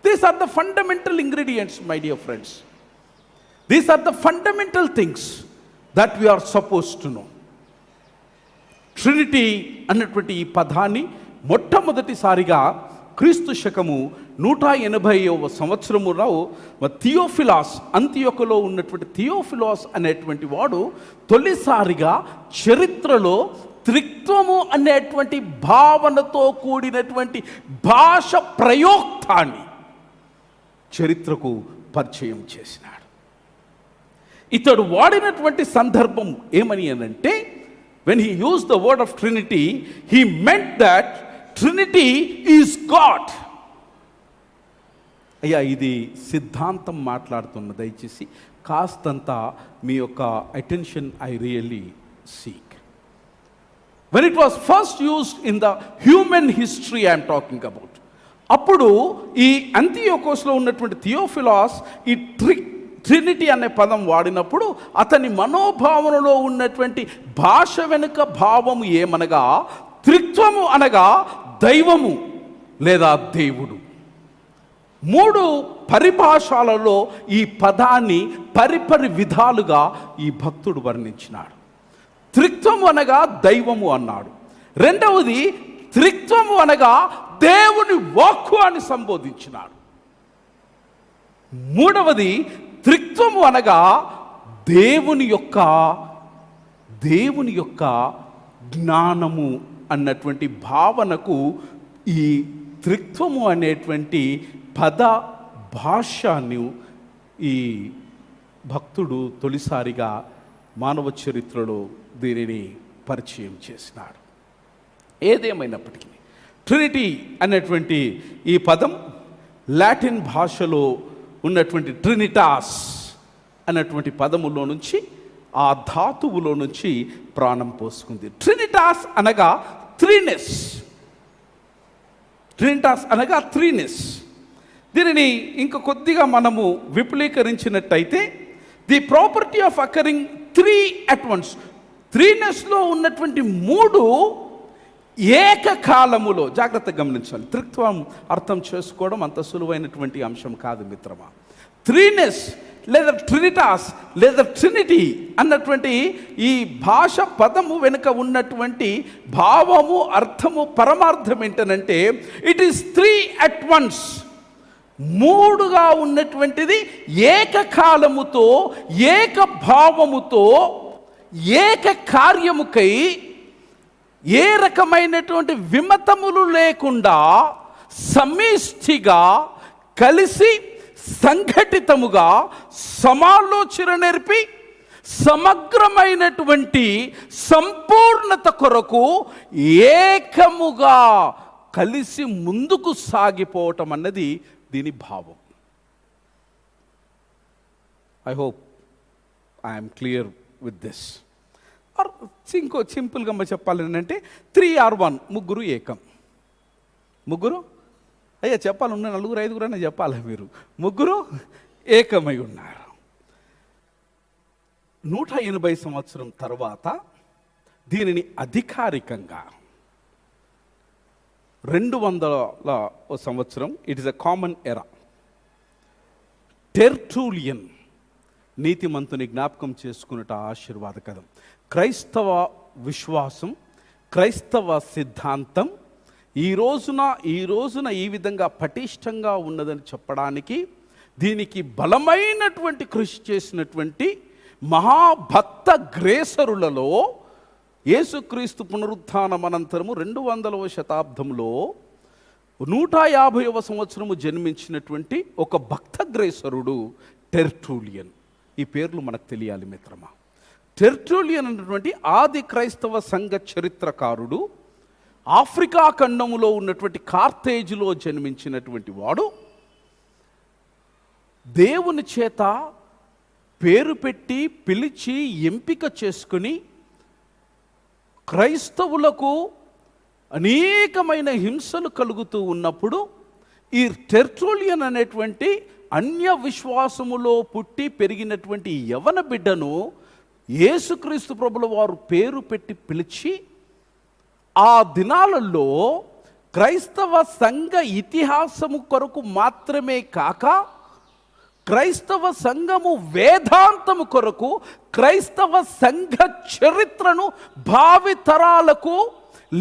These are the fundamental ingredients my dear friends. These are the fundamental things that we are suppose to know. Trinity అన్నటువంటి ఈ పదాన్ని మొట్టమొదటిసారిగా క్రీస్తు శకము 180వ సంవత్సరములో థియోఫిలాస్, అంతియోకులో ఉన్నటువంటి థియోఫిలాస్ అనేటువంటి వాడు తొలిసారిగా చరిత్రలో త్రిత్వము అనేటువంటి భావనతో కూడినటువంటి భాష ప్రయోక్తాన్ని చరిత్రకు పరిచయం చేసినాడు. ఇతడు వాడినటువంటి సందర్భం ఏమని అనంటే, when he used the word of Trinity, he meant that Trinity is God. అయ్యా, ఇది సిద్ధాంతం మాట్లాడుతున్న, దయచేసి కాస్తంత మీ యొక్క attention I really seek. When it was first used in the human history I am talking about, అప్పుడు ఈ అంతియోకోస్లో ఉన్నటువంటి థియోఫిలాస్ ఈ ట్రినిటీ అనే పదం వాడినప్పుడు అతని మనోభావనలో ఉన్నటువంటి భాష వెనుక భావము ఏమనగా, త్రిత్వము అనగా దైవము లేదా దేవుడు. 3 పరిభాషలలో ఈ పదాన్ని పరిపరి విధాలుగా ఈ భక్తుడు వర్ణించినాడు. త్రిత్వము అనగా దైవము అన్నాడు. రెండవది త్రిత్వము అనగా దేవుని వాక్కు అని సంబోధించినాడు. మూడవది త్రిత్వము అనగా దేవుని యొక్క జ్ఞానము అన్నటువంటి భావనకు ఈ త్రిత్వము అనేటువంటి పద భాషను ఈ భక్తుడు తొలిసారిగా మానవ చరిత్రలో దీనిని పరిచయం చేసినాడు. ఏదేమైనప్పటికీ ట్రినిటీ అనేటువంటి ఈ పదం లాటిన్ భాషలో ఉన్నటువంటి ట్రినిటాస్ అన్నటువంటి పదములో నుంచి, ఆ ధాతువులో నుంచి ప్రాణం పోసుకుంది. ట్రినిటాస్ అనగా త్రీనెస్. ట్రినిటాస్ అనగా త్రీనెస్. దీనిని ఇంక కొద్దిగా మనము విపులీకరించినట్టయితే, the property of occurring 3 at once. త్రీనెస్లో ఉన్నటువంటి 3 ఏకకాలములో, జాగ్రత్తగా గమనించాలి. త్రిత్వం అర్థం చేసుకోవడం అంత సులువైనటువంటి అంశం కాదు మిత్రమా. త్రీనెస్ లేదా ట్రినిటాస్ లేదా ట్రినిటీ అన్నటువంటి ఈ భాష పదము వెనుక ఉన్నటువంటి భావము, అర్థము, పరమార్థం ఏంటనంటే, ఇట్ ఈస్ 3 at once. 3గా ఉన్నటువంటిది ఏకకాలముతో, ఏక భావముతో, ఏక కార్యముకై ఏ రకమైనటువంటి విమతములు లేకుండా సమిష్టిగా కలిసి సంఘటితముగా సమాలోచన నేర్పి సమగ్రమైనటువంటి సంపూర్ణత కొరకు ఏకముగా కలిసి ముందుకు సాగిపోవటం అన్నది దీని భావం. I hope I'm clear with this. ఇంకో సింపుల్గా చెప్పాలి అంటే 3 or 1, 3 ఏకం. 3 అయ్యా చెప్పాలి, ఉన్న 4, 5 అనే చెప్పాలి. మీరు 3 ఏకమై ఉన్నారు. 180 సంవత్సరం తర్వాత దీనిని అధికారికంగా 200వ సంవత్సరం, ఇట్ ఈస్ అ కామన్ ఎరా, టెర్టూలియన్, నీతిమంతుని జ్ఞాపకం చేసుకున్నట ఆశీర్వాదకరం. క్రైస్తవ విశ్వాసం, క్రైస్తవ సిద్ధాంతం ఈ రోజున ఈ విధంగా పటిష్టంగా ఉన్నదని చెప్పడానికి దీనికి బలమైనటువంటి కృషి చేసినటువంటి మహాభక్త గ్రేసరులలో యేసుక్రీస్తు పునరుత్థానం అనంతరము 200వ శతాబ్దంలో 150వ సంవత్సరము జన్మించినటువంటి ఒక భక్త గ్రేసరుడు టెర్టూలియన్. ఈ పేర్లు మనకు తెలియాలి మిత్రమా. టెర్టూలియన్ అన్నటువంటి ఆది క్రైస్తవ సంఘ చరిత్రకారుడు, ఆఫ్రికా ఖండములో ఉన్నటువంటి కార్తేజులో జన్మించినటువంటి వాడు. దేవుని చేత పేరు పెట్టి పిలిచి ఎంపిక చేసుకుని క్రైస్తవులకు అనేకమైన హింసలు కలుగుతూ ఉన్నప్పుడు ఈ టెర్టూలియన్ అనేటువంటి అన్య విశ్వాసములో పుట్టి పెరిగినటువంటి యవన బిడ్డను యేసుక్రీస్తు ప్రభుల వారు పేరు పెట్టి పిలిచి ఆ దినాలలో క్రైస్తవ సంఘ ఇతిహాసము కొరకు మాత్రమే కాక క్రైస్తవ సంఘము వేదాంతము కొరకు క్రైస్తవ సంఘ చరిత్రను భావితరాలకు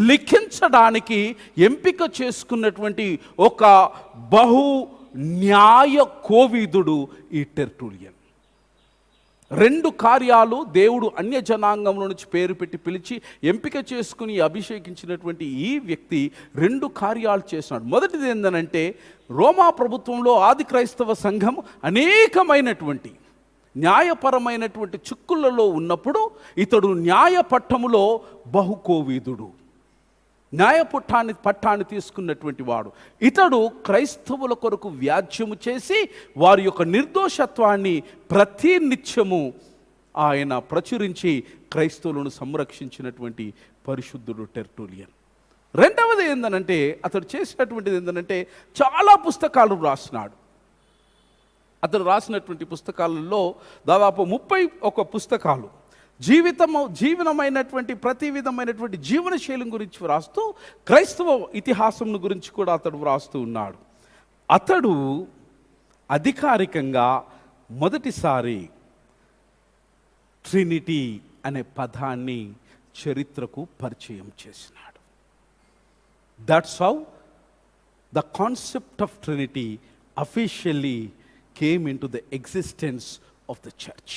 లిఖించడానికి ఎంపిక చేసుకున్నటువంటి ఒక బహు న్యాయ కోవిదుడు ఈ టెర్టూలియన్. 2 కార్యాలు దేవుడు అన్య జనాంగంలో నుంచి పేరు పెట్టి పిలిచి ఎంపిక చేసుకుని అభిషేకించినటువంటి ఈ వ్యక్తి 2 కార్యాలు చేసినాడు. మొదటిది ఏంటంటే, రోమా ప్రభుత్వంలో ఆది క్రైస్తవ సంఘం అనేకమైనటువంటి న్యాయపరమైనటువంటి చిక్కులలో ఉన్నప్పుడు ఇతడు న్యాయ పట్టములో బహుకోవిదుడు, పట్టాన్ని తీసుకున్నటువంటి వాడు. ఇతడు క్రైస్తవుల కొరకు వ్యాజ్యము చేసి వారి యొక్క నిర్దోషత్వాన్ని ప్రతినిత్యము ఆయన ప్రచురించి క్రైస్తవులను సంరక్షించినటువంటి పరిశుద్ధుడు టెర్టూలియన్. రెండవది ఏంటంటే, అతడు చేసినటువంటిది ఏంటంటే చాలా పుస్తకాలు రాసినాడు. అతడు రాసినటువంటి పుస్తకాలలో దాదాపు 31 పుస్తకాలు జీవనమైనటువంటి ప్రతి విధమైనటువంటి జీవనశైలి గురించి వ్రాస్తూ క్రైస్తవ ఇతిహాసం గురించి కూడా అతడు వ్రాస్తూ ఉన్నాడు. అతడు అధికారికంగా మొదటిసారి ట్రినిటీ అనే పదాన్ని చరిత్రకు పరిచయం చేసినాడు. That's how the concept of Trinity officially came in to the existence of the church.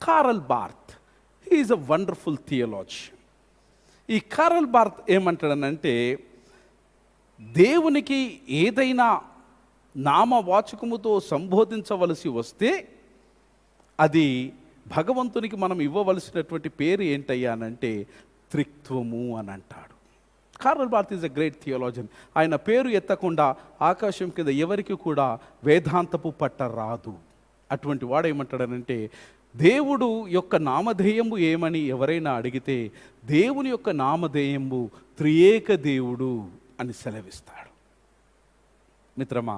Karl Barth, he is a wonderful theologian. ఈ కారల్ బార్త్ ఏమంటాడనంటే, దేవునికి ఏదైనా నామవాచకముతో సంబోధించవలసి వస్తే అది భగవంతునికి మనం ఇవ్వవలసినటువంటి పేరు ఏంటయ్యానంటే త్రిత్వము అని అంటాడు. Karl Barth is a great theologian. ఆయన పేరు ఎత్తకుండా ఆకాశం కింద ఎవరికి కూడా వేదాంతపు పట్ట రాదు. అటువంటి వాడు ఏమంటాడనంటే, దేవుడు యొక్క నామధేయము ఏమని ఎవరైనా అడిగితే దేవుని యొక్క నామధేయము త్రియేక దేవుడు అని సెలవిస్తాడు. మిత్రమా,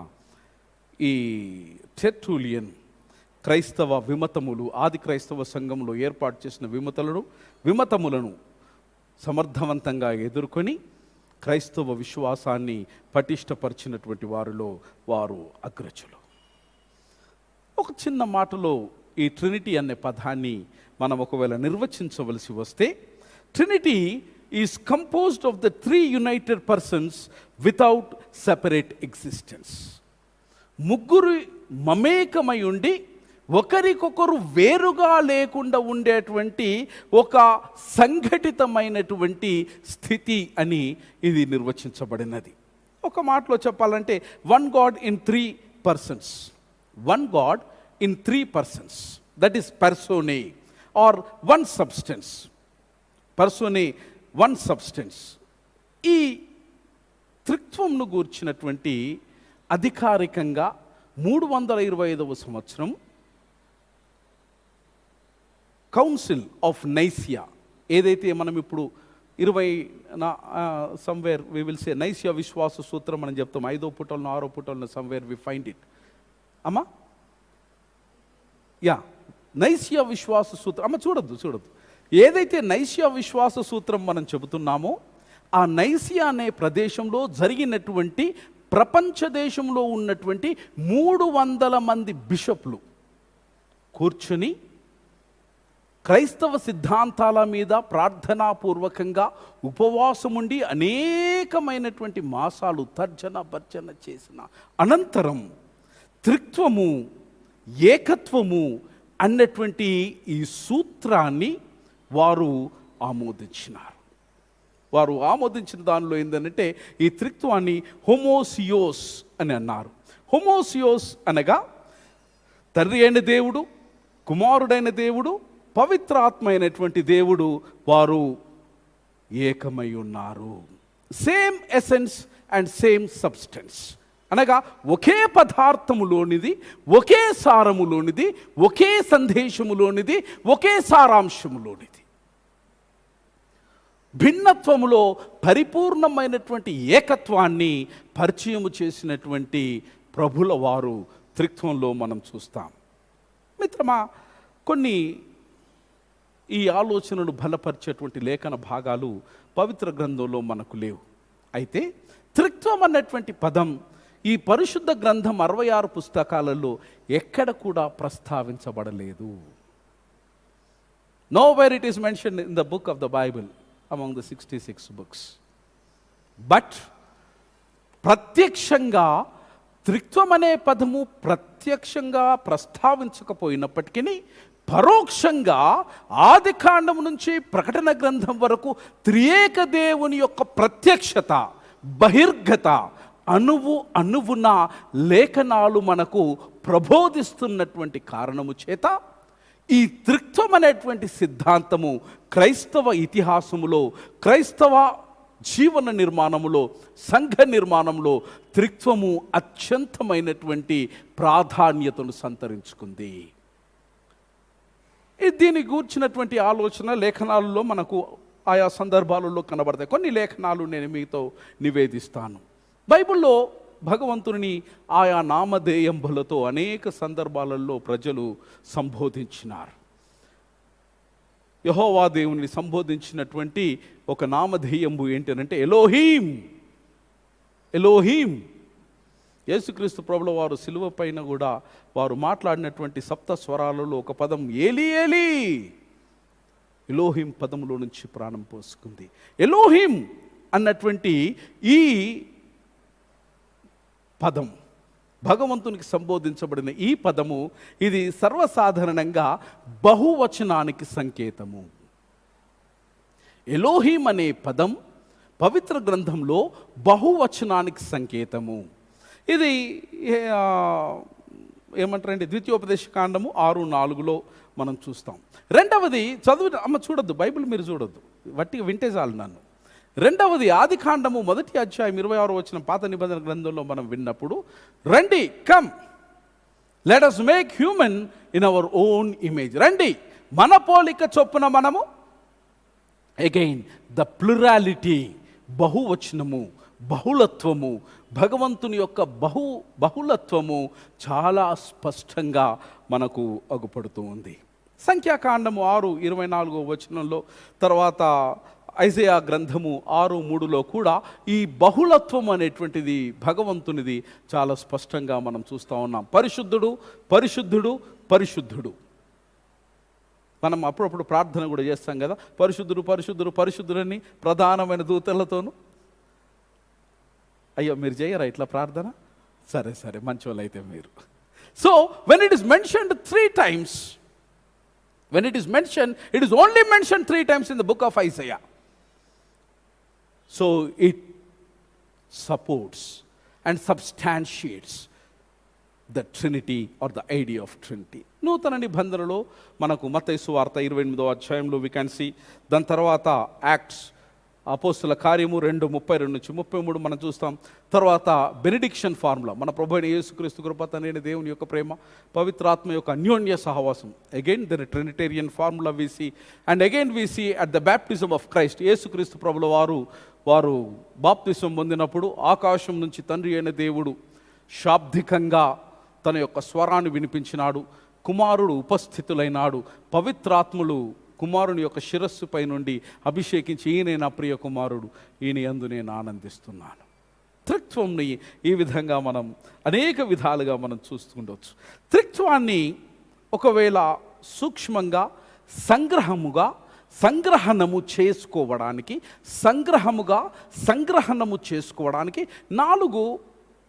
ఈ టెర్టూలియన్ క్రైస్తవ విమతములు, ఆది క్రైస్తవ సంఘంలో ఏర్పాటు చేసిన విమతములను సమర్థవంతంగా ఎదుర్కొని క్రైస్తవ విశ్వాసాన్ని పటిష్టపరిచినటువంటి వారిలో వారు అగ్రజులు. ఒక చిన్న మాటలో ఈ ట్రినిటీ అనే పదాన్ని మనం ఒకవేళ నిర్వచించవలసి వస్తే, Trinity is composed of the 3 United persons without separate existence. ముగ్గురు మమేకమై ఉండి ఒకరికొకరు వేరుగా లేకుండా ఉండేటువంటి ఒక సంఘటితమైనటువంటి స్థితి అని ఇది నిర్వచించబడినది. ఒక మాటలో చెప్పాలంటే, 1 God in 3 persons. 1 God in 3 persons. That is personae or one substance. Personae, one substance. ఈ త్రిత్వంను గూర్చినటువంటి అధికారికంగా 325వ సంవత్సరం కౌన్సిల్ ఆఫ్ నైసియా, ఏదైతే మనం ఇప్పుడు 20 somewhere we will say Nicaea విశ్వాస సూత్రం మనం చెప్తాం. 5వ పుటలను 6వ పుటలను సమ్వేర్ వి ఫైండ్ ఇట్. అమ్మా నైసియా విశ్వాస సూత్రం. అమ్మ చూడొద్దు. ఏదైతే నైసియా విశ్వాస సూత్రం మనం చెబుతున్నామో, ఆ నైసియా అనే ప్రదేశంలో జరిగినటువంటి ప్రపంచ దేశంలో ఉన్నటువంటి 300 మంది బిషప్లు కూర్చుని క్రైస్తవ సిద్ధాంతాల మీద ప్రార్థనాపూర్వకంగా ఉపవాసముండి అనేకమైనటువంటి మాసాలు తర్జన భర్జన చేసిన అనంతరం త్రిత్వము, ఏకత్వము అన్నటువంటి ఈ సూత్రాన్ని వారు ఆమోదించినారు. వారు ఆమోదించిన దానిలో ఏంటంటే, ఈ త్రిత్వాన్ని హోమోసియోస్ అని అన్నారు. హోమోసియోస్ అనగా తండ్రి అయిన దేవుడు, కుమారుడైన దేవుడు, పవిత్రాత్మ అయినటువంటి దేవుడు వారు ఏకమై ఉన్నారు. Same essence and same substance అనగా ఒకే పదార్థములోనిది, ఒకే సారములోనిది, ఒకే సందేశములోనిది, ఒకే సారాంశములోనిది. భిన్నత్వములో పరిపూర్ణమైనటువంటి ఏకత్వాన్ని పరిచయము చేసినటువంటి ప్రభుల వారు త్రిత్వంలో మనం చూస్తాం. మిత్రమా, కొన్ని ఈ ఆలోచనను బలపరిచేటువంటి లేఖన భాగాలు పవిత్ర గ్రంథంలో మనకు లేవు. అయితే త్రిత్వం అన్నటువంటి పదం ఈ పరిశుద్ధ గ్రంథం 66 పుస్తకాలలో ఎక్కడ కూడా ప్రస్తావించబడలేదు. Nowhere it is mentioned in the book of the Bible among the 66 books. But ప్రత్యక్షంగా త్రిత్వం అనే పదము ప్రత్యక్షంగా ప్రస్తావించకపోయినప్పటికీ పరోక్షంగా ఆదికాండం నుంచి ప్రకటన గ్రంథం వరకు త్రియేక దేవుని యొక్క ప్రత్యక్షత, బహిర్గత అణువున లేఖనాలు మనకు ప్రబోధిస్తున్నటువంటి కారణము చేత ఈ త్రిత్వం అనేటువంటి సిద్ధాంతము క్రైస్తవ ఇతిహాసములో, క్రైస్తవ జీవన నిర్మాణములో, సంఘ నిర్మాణంలో త్రిత్వము అత్యంతమైనటువంటి ప్రాధాన్యతను సంతరించుకుంది. దీన్ని గూర్చినటువంటి ఆలోచన లేఖనాలలో మనకు ఆయా సందర్భాలలో కనబడతాయి. కొన్ని లేఖనాలు నేను మీతో నివేదిస్తాను. బైబిల్లో భగవంతుని ఆయా నామధేయంబులతో అనేక సందర్భాలలో ప్రజలు సంబోధించినారు. యెహోవా దేవుని సంబోధించినటువంటి ఒక నామధేయంబు ఏంటంటే ఎలోహీం. ఎలోహీం. యేసుక్రీస్తు ప్రభుల వారు సిలువ పైన కూడా వారు మాట్లాడినటువంటి సప్త స్వరాలలో ఒక పదం ఏలీ ఏలీ. ఎలోహీం పదములో నుంచి ప్రాణం పోసుకుంది. ఎలోహీం అన్నటువంటి ఈ పదం, భగవంతునికి సంబోధించబడిన ఈ పదము, ఇది సర్వసాధారణంగా బహువచనానికి సంకేతము. ఎలోహీం అనే పదం పవిత్ర గ్రంథంలో బహువచనానికి సంకేతము. ఇది ఏమంటారంటే ద్వితీయోపదేశ కాండము 6:4 మనం చూస్తాం. రెండవది చూడొద్దు, బైబిల్ మీరు చూడొద్దు, వట్టిగా వింటే చాలు నన్ను. రెండవది ఆదికాండము 1వ అధ్యాయం 26 పాత నిబంధన గ్రంథంలో మనం విన్నప్పుడు, రండి, come let us make human in our own image. రండి, మన పోలిక చొప్పున మనము, అగైన్ ద ప్లురాలిటీ, బహువచనము, బహుళత్వము, భగవంతుని యొక్క బహుళత్వము చాలా స్పష్టంగా మనకు అగుపడుతూ ఉంది. సంఖ్యాకాండము 6:24 తర్వాత ఐజయా గ్రంథము 6:3 కూడా ఈ బహుళత్వం అనేటువంటిది భగవంతునిది చాలా స్పష్టంగా మనం చూస్తూ ఉన్నాం. పరిశుద్ధుడు, పరిశుద్ధుడు, పరిశుద్ధుడు. మనం అప్పుడప్పుడు ప్రార్థన కూడా చేస్తాం కదా, పరిశుద్ధుడు, పరిశుద్ధుడు, పరిశుద్ధుడని ప్రధానమైన దూతలతోనూ. అయ్యో, మీరు చేయరా ఇట్లా ప్రార్థన? సరే సరే, మంచోళ్ళు అయితే మీరు. So when it is mentioned 3 times, when it is mentioned, it is only mentioned 3 times in the book of Isaiah. So it supports and substantiates the Trinity or the idea of Trinity. నూతన నిబంధనలో మనకు మత్తయి సువార్త 28వ అధ్యాయంలో we can see, దాని తర్వాత acts అపోస్తుల కార్యము 2:32-33 మనం చూస్తాం. తర్వాత బెనిడిక్షన్ ఫార్ములా, మన ప్రభు అయిన యేసుక్రీస్తు కృప, తండ్రి దేవుని యొక్క ప్రేమ, పవిత్రాత్మ యొక్క అన్యోన్య సహవాసం. Again the trinitarian formula we see, and again we see at the baptism of Christ. యేసుక్రీస్తు ప్రభుల వారు బాప్తిజం పొందినప్పుడు ఆకాశం నుంచి తండ్రి అయిన దేవుడు శాబ్దికంగా తన యొక్క స్వరాన్ని వినిపించినాడు. కుమారుడు ఉపస్థితులైనాడు. పవిత్రాత్ములు కుమారుని యొక్క శిరస్సుపై నుండి అభిషేకించి, ఈయనే నా ప్రియ కుమారుడు, ఈయన యందు నేను ఆనందిస్తున్నాను. త్రిత్వంని ఈ విధంగా మనం అనేక విధాలుగా మనం చూస్తుండవచ్చు. త్రిత్వాన్ని ఒకవేళ సూక్ష్మంగా సంగ్రహణము చేసుకోవడానికి 4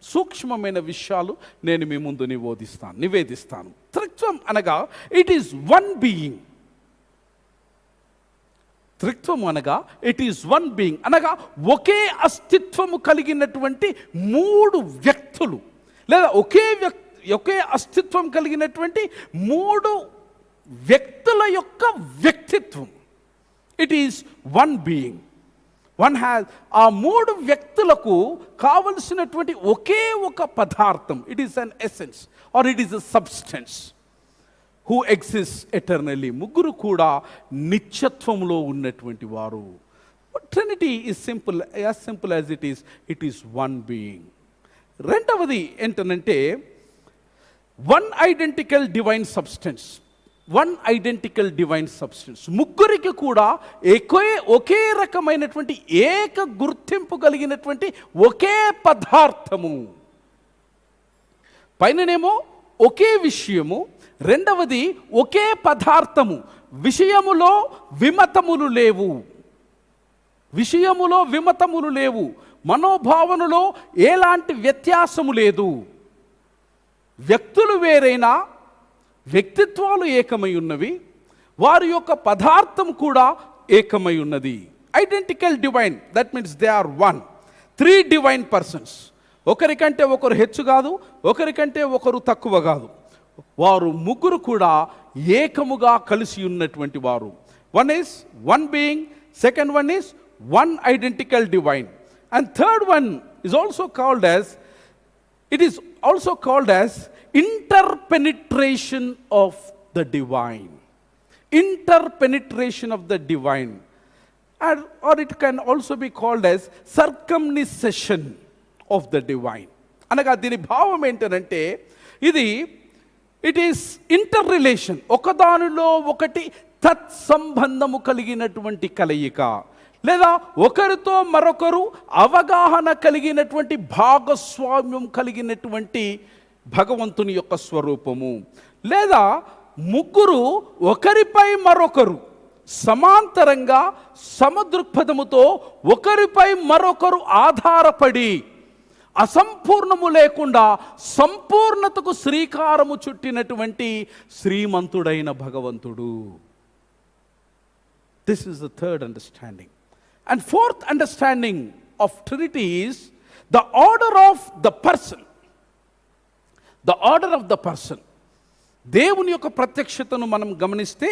సూక్ష్మమైన విషయాలు నేను మీ ముందు నివేదిస్తాను. త్రిత్వం అనగా ఇట్ ఈస్ వన్ బీయింగ్. త్రిత్వం అనగా ఇట్ ఈస్ వన్ బీయింగ్ అనగా ఒకే అస్తిత్వము కలిగినటువంటి 3 వ్యక్తులు, లేదా ఒకే అస్తిత్వం కలిగినటువంటి 3 వ్యక్తుల యొక్క వ్యక్తిత్వం. It is one being. ఆ 3 వ్యక్తులకు కావలసినటువంటి ఒకే ఒక పదార్థం. It is an essence or it is a substance who exist eternally. 3 కూడా నిత్యత్వంలో ఉన్నటువంటి వారు. Trinity is simple, as simple as it is one being. రెండవది ఏంటనంటే one identical divine substance. One identical divine substance, ముగ్గురికి కూడా ఒకే రకమైనటువంటి ఏక గుర్తింపు కలిగినటువంటి ఒకే పదార్థము. పైననేమో ఒకే విషయము, రెండవది ఒకే పదార్థము. విషయములో విమతములు లేవు, విషయములో విమతములు లేవు, మనోభావనలో ఎలాంటి వ్యత్యాసము లేదు. వ్యక్తులు వేరైనా వ్యక్తిత్వాలు ఏకమై ఉన్నవి, వారి యొక్క పదార్థం కూడా ఏకమై ఉన్నది. Identical divine, that means they are one. 3 divine persons. ఒకరికంటే ఒకరు హెచ్చు కాదు, ఒకరికంటే ఒకరు తక్కువ కాదు. వారు ముగ్గురు కూడా ఏకముగా కలిసి ఉన్నటువంటి వారు. One is one being, second one is one identical divine, and third one is also called as, it is also called as interpenetration of the divine. Interpenetration of the divine, or it can also be called as circumcision of the divine. అనగా దీని భావం ఏంటంటే it is inter relation, ఒకదానిలో ఒకటి తత్సంబంధము కలిగినటువంటి కలయిక, లేదా ఒకరితో మరొకరు అవగాహన కలిగినటువంటి భాగస్వామ్యం కలిగినటువంటి భగవంతుని యొక్క స్వరూపము. లేదా ముగ్గురు ఒకరిపై మరొకరు సమాంతరంగా సమదృక్పథముతో ఒకరిపై మరొకరు ఆధారపడి అసంపూర్ణము లేకుండా సంపూర్ణతకు శ్రీకారము చుట్టినటువంటి శ్రీమంతుడైన భగవంతుడు. This is the third understanding. And fourth understanding of Trinity is the order of the person. The order of the person. దేవుని యొక్క ప్రత్యక్షతను మనం గమనిస్తే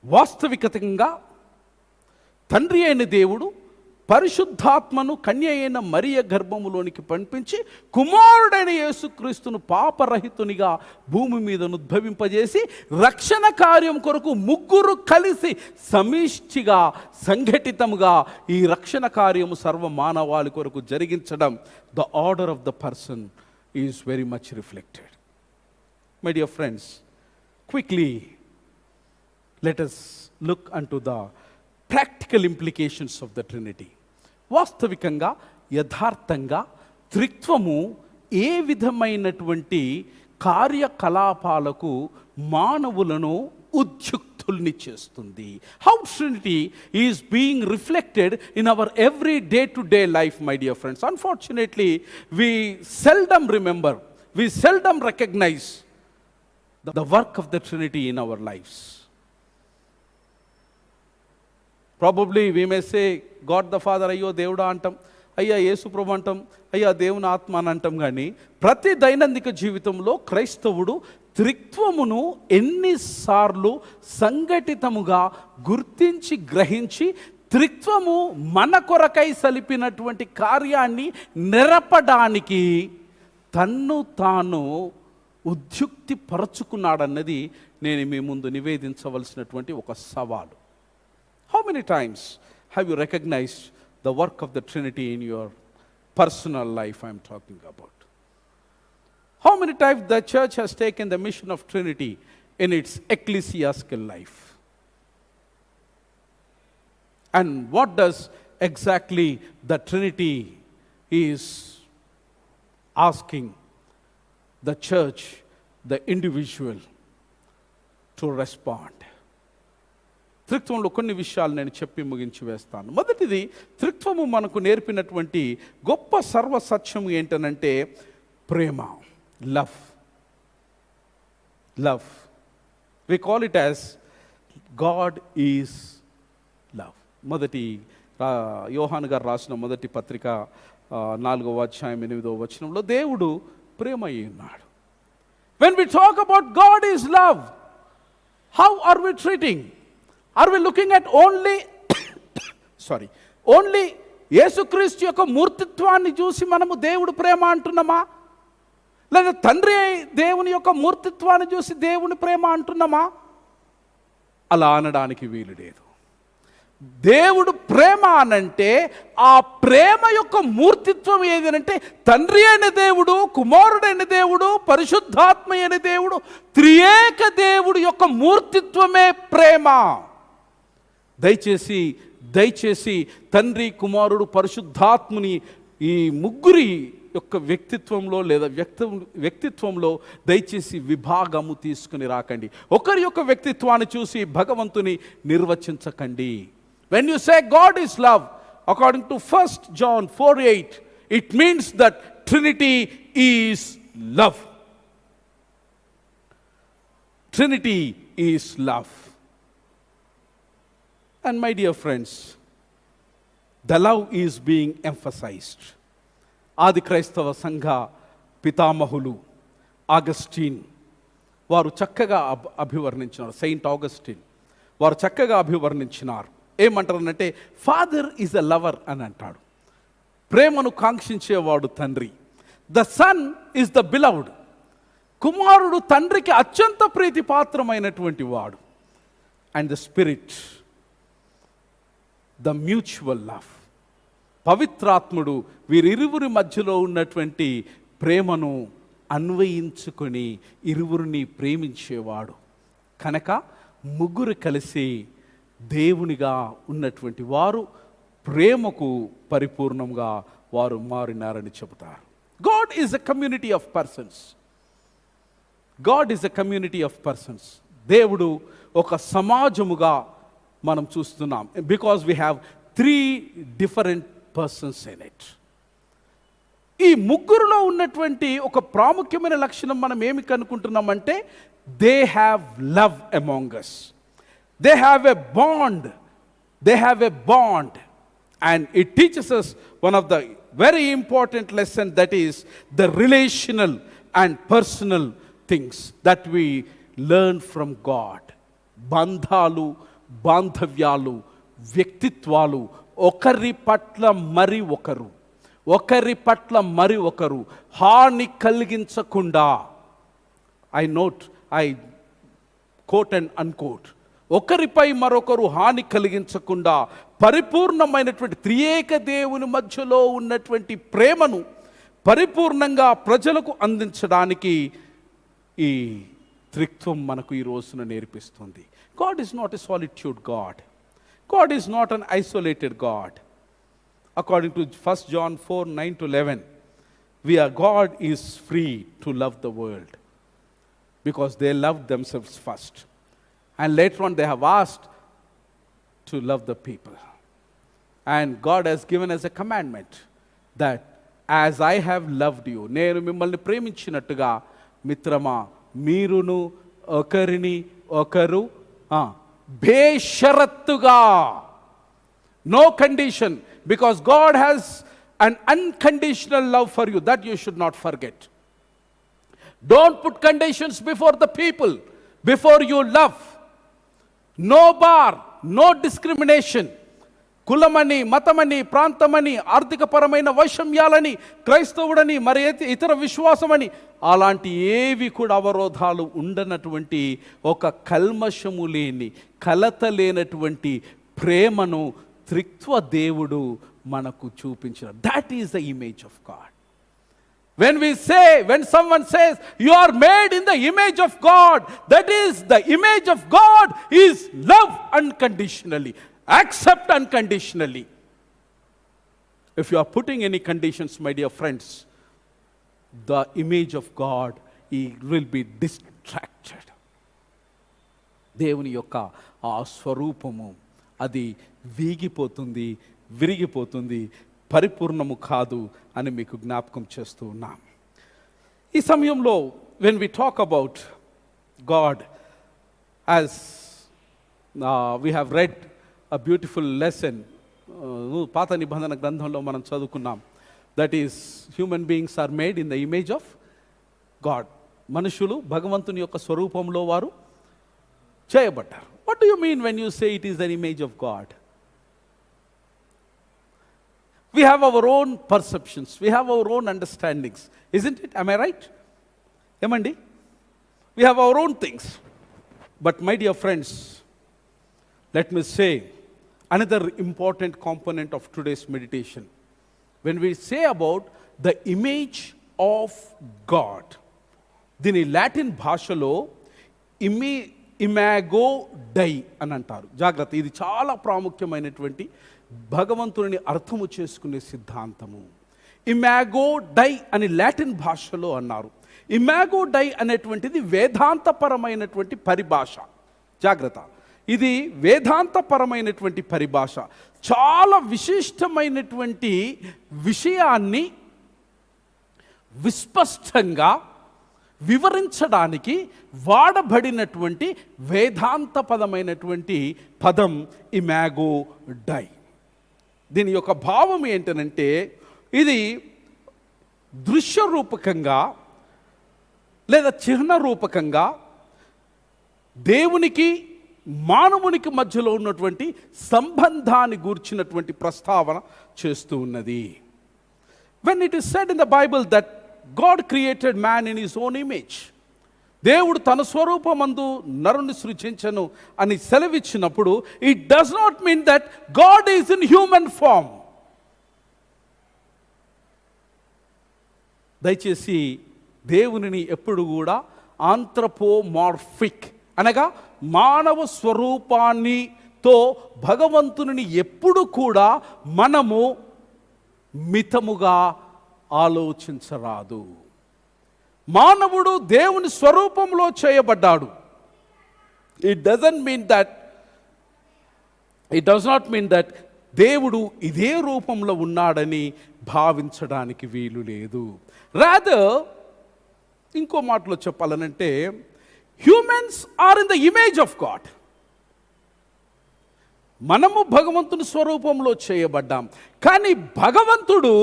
వాస్తవికతంగా తండ్రి అయిన దేవుడు పరిశుద్ధాత్మను కన్య అయిన మరియ గర్భములోనికి పంపించి కుమారుడైన యేసుక్రీస్తును పాపరహితునిగా భూమి మీద ఉద్భవింపజేసి రక్షణ కార్యం కొరకు ముగ్గురు కలిసి సమిష్టిగా సంఘటితముగా ఈ రక్షణ కార్యము సర్వ మానవాళి కొరకు జరిగించడం, the order of the person is very much reflected. My dear friends, quickly let us look unto the practical implications of the Trinity. వాస్తవికంగా యథార్థంగా త్రిత్వము ఏ విధమైనటువంటి కార్యకలాపాలకు మానవులను ఉద్యుక్తుల్ని చేస్తుంది. How Trinity is being reflected in our every day-to-day life, my dear friends. Unfortunately, we seldom remember, we seldom recognize the work of the Trinity in our lives. Probably we may say God the Father, అయ్యో దేవుడా అంటాం, అయ్యా యేసు ప్రభు అంటాం, అయ్యా దేవుని ఆత్మ అని అంటాం. కానీ ప్రతి దైనందిక జీవితంలో క్రైస్తవుడు త్రిత్వమును ఎన్నిసార్లు సంఘటితముగా గుర్తించి గ్రహించి త్రిత్వము మన కొరకై సలిపినటువంటి కార్యాన్ని నెరపడానికి తన్ను తాను ఉద్యుక్తి పరచుకున్నాడన్నది నేను మీ ముందు నివేదించవలసినటువంటి ఒక సవాలు. How many times have you recognized the work of the Trinity in your personal life I am talking about? How many times the church has taken the mission of Trinity in its ecclesiastical life? And what does exactly the Trinity is asking the church, the individual, to respond? త్రిత్వంలో కొన్ని విషయాలు నేను చెప్పి ముగించి వేస్తాను. మొదటిది, త్రిత్వము మనకు నేర్పినటువంటి గొప్ప సర్వసత్యము ఏంటనంటే ప్రేమ, love. Love, we call it as God is love. మొదటి యోహాను గారు రాసిన మొదటి పత్రిక 4వ అధ్యాయం 8వ వచనంలో దేవుడు ప్రేమ అయి ఉన్నాడు. When we talk about God is love, how are we treating? Are we looking at only యేసుక్రీస్తు యొక్క మూర్తిత్వాన్ని చూసి మనము దేవుడు ప్రేమ అంటున్నామా? లేదా తండ్రి దేవుని యొక్క మూర్తిత్వాన్ని చూసి దేవుని ప్రేమ అంటున్నామా? అలా అనడానికి వీలు లేదు. దేవుడు ప్రేమ అనంటే ఆ ప్రేమ యొక్క మూర్తిత్వం ఏదనంటే తండ్రి అయిన దేవుడు, కుమారుడైన దేవుడు, పరిశుద్ధాత్మ అయిన దేవుడు, త్రియేక దేవుడు యొక్క మూర్తిత్వమే ప్రేమ. దయచేసి తండ్రి, కుమారుడు, పరిశుద్ధాత్ముని ఈ ముగ్గురి యొక్క వ్యక్తిత్వంలో లేదా వ్యక్తిత్వంలో దయచేసి విభాగము తీసుకుని రాకండి. ఒకరి యొక్క వ్యక్తిత్వాన్ని చూసి భగవంతుని నిర్వచించకండి. When you say God is love, according to 1 John 4:8, it means that Trinity is love. Trinity is love. And my dear friends, the love is being emphasized. ఆది క్రైస్తవ సంఘ పితామహులు ఆగస్టిన్ వారు చక్కగా అభివర్ణించినారు. సెయింట్ ఆగస్టిన్ వారు చక్కగా అభివర్ణించినారు. ఏమంటారనంటే ఫాదర్ ఈజ్ ఎ లవర్ అని అంటాడు. ప్రేమను కాంక్షించేవాడు తండ్రి. The son is the beloved. కుమారుడు తండ్రికి అత్యంత ప్రీతిపాత్రమైనటువంటి వాడు. And the spirit, the mutual love, పవిత్రాత్ముడు వీరిరువురి మధ్యలో ఉన్నటువంటి ప్రేమను అన్వయించుకొని ఇరువురిని ప్రేమించేవాడు. కనుక ముగ్గురు కలిసి దేవునిగా ఉన్నటువంటి వారు ప్రేమకు పరిపూర్ణంగా వారు మారినారని చెబుతారు. God is a community of persons. God is a community of persons. దేవుడు ఒక సమాజముగా మనం చూస్తున్నాం. Because we have 3 different persons in it. ఈ ముగ్గురులో ఉన్నటువంటి ఒక ప్రాముఖ్యమైన లక్షణం మనం ఏమి కనుక్కుంటున్నామంటే they have love among us. They have a bond. They have a bond. And it teaches us one of the very important lesson, that is the relational and personal things that we learn from God. బంధాలు, బాంధవ్యాలు, వ్యక్తిత్వాలు, ఒకరి పట్ల మరి ఒకరు హాని కలిగించకుండా, I quote and unquote, ఒకరిపై మరొకరు హాని కలిగించకుండా పరిపూర్ణమైనటువంటి త్రియేక దేవుని మధ్యలో ఉన్నటువంటి ప్రేమను పరిపూర్ణంగా ప్రజలకు అందించడానికి ఈ త్రిత్వం మనకు ఈ రోజున నేర్పిస్తుంది. God is not a solitude God. God is not an isolated God. According to 1 John 4:9-11, God is free to love the world because they loved themselves first. And later on they have asked to love the people. And God has given us a commandment that as I have loved you, నేను మిమ్మల్ని ప్రేమించినట్టుగా మిత్రమా మీరును ఒకరిని ఒకరు బేషరత్తుగా, no condition, because God has an unconditional love for you, that you should not forget. Don't put conditions before the people, before you love. No bar, no discrimination. కులమని, మతమని, ప్రాంతమని, ఆర్థికపరమైన వైషమ్యాలని, క్రైస్తవుడని, మరి ఇతర విశ్వాసమని, అలాంటి ఏవి కూడా అవరోధాలు ఉండనటువంటి ఒక కల్మషము లేని, కలత లేనటువంటి ప్రేమను త్రిత్వ దేవుడు మనకు చూపించిన. That is the image of God. When someone says you are made in the image of God, that is the image of God is love unconditionally, accept unconditionally. If you are putting any conditions, my dear friends, the image of God will be distracted. దేవుని యొక్క ఆ స్వరూపము అది వీగిపోతుంది, విరిగిపోతుంది, పరిపూర్ణము కాదు అని మీకు జ్ఞాపకం చేస్తూ ఉన్నాం. ఈ సమయంలో when we talk about God, as we have read a beautiful lesson, పాత నిబంధన గ్రంథంలో మనం చదువుకున్నాం, that is human beings are made in the image of God. మనుషులు భగవంతుని యొక్క స్వరూపంలో వారు చేయబడ్డారు. What do you mean when you say it is an image of God? We have our own perceptions, we have our own understandings, isn't it? Am I right? Emandi? We have our own things. But my dear friends, let me say, another important component of today's meditation. When we say about the image of God, దీని Latin భాషలో Imago die అని అంటారు. జాగ్రత్త, ఇది చాలా ప్రాముఖ్యమైనటువంటి భగవంతుని అర్థము చేసుకునే సిద్ధాంతము. ఇమాగో డై అని లాటిన్ భాషలో అన్నారు. ఇమాగో డై అనేటువంటిది వేదాంతపరమైనటువంటి పరిభాష. జాగ్రత్త, ఇది వేదాంతపరమైనటువంటి పరిభాష. చాలా విశిష్టమైనటువంటి విషయాన్ని విస్పష్టంగా వివరించడానికి వాడబడినటువంటి వేదాంతపదమైనటువంటి పదం ఇమాగో డై. దీని యొక్క భావం ఏంటనంటే, ఇది దృశ్య రూపకంగా లేదా చిహ్న రూపకంగా దేవునికి మానవునికి మధ్యలో ఉన్నటువంటి సంబంధాన్ని గూర్చినటువంటి ప్రస్తావన చేస్తూ ఉన్నది. When it is said in the Bible that God created man in his own image, దేవుడు తన స్వరూపమందు నరుని సృజించను అని సెలవిచ్చినప్పుడు, it does not mean that God is in human form. దయచేసి దేవునిని ఎప్పుడు కూడా ఆంథ్రపోమార్ఫిక్ అనగా మానవ స్వరూపాన్నితో భగవంతుని ఎప్పుడు కూడా మనము మితముగా ఆలోచించరాదు. మానవుడు దేవుని స్వరూపంలో చేయబడ్డాడు. It does not mean that దేవుడు ఇదే రూపంలో ఉన్నాడని భావించడానికి వీలు లేదు. రాదర్, ఇంకో మాటలో చెప్పాలనంటే, humans are in the image of God. మనము భగవంతుని స్వరూపంలో చేయబడ్డాం, కానీ భగవంతుడు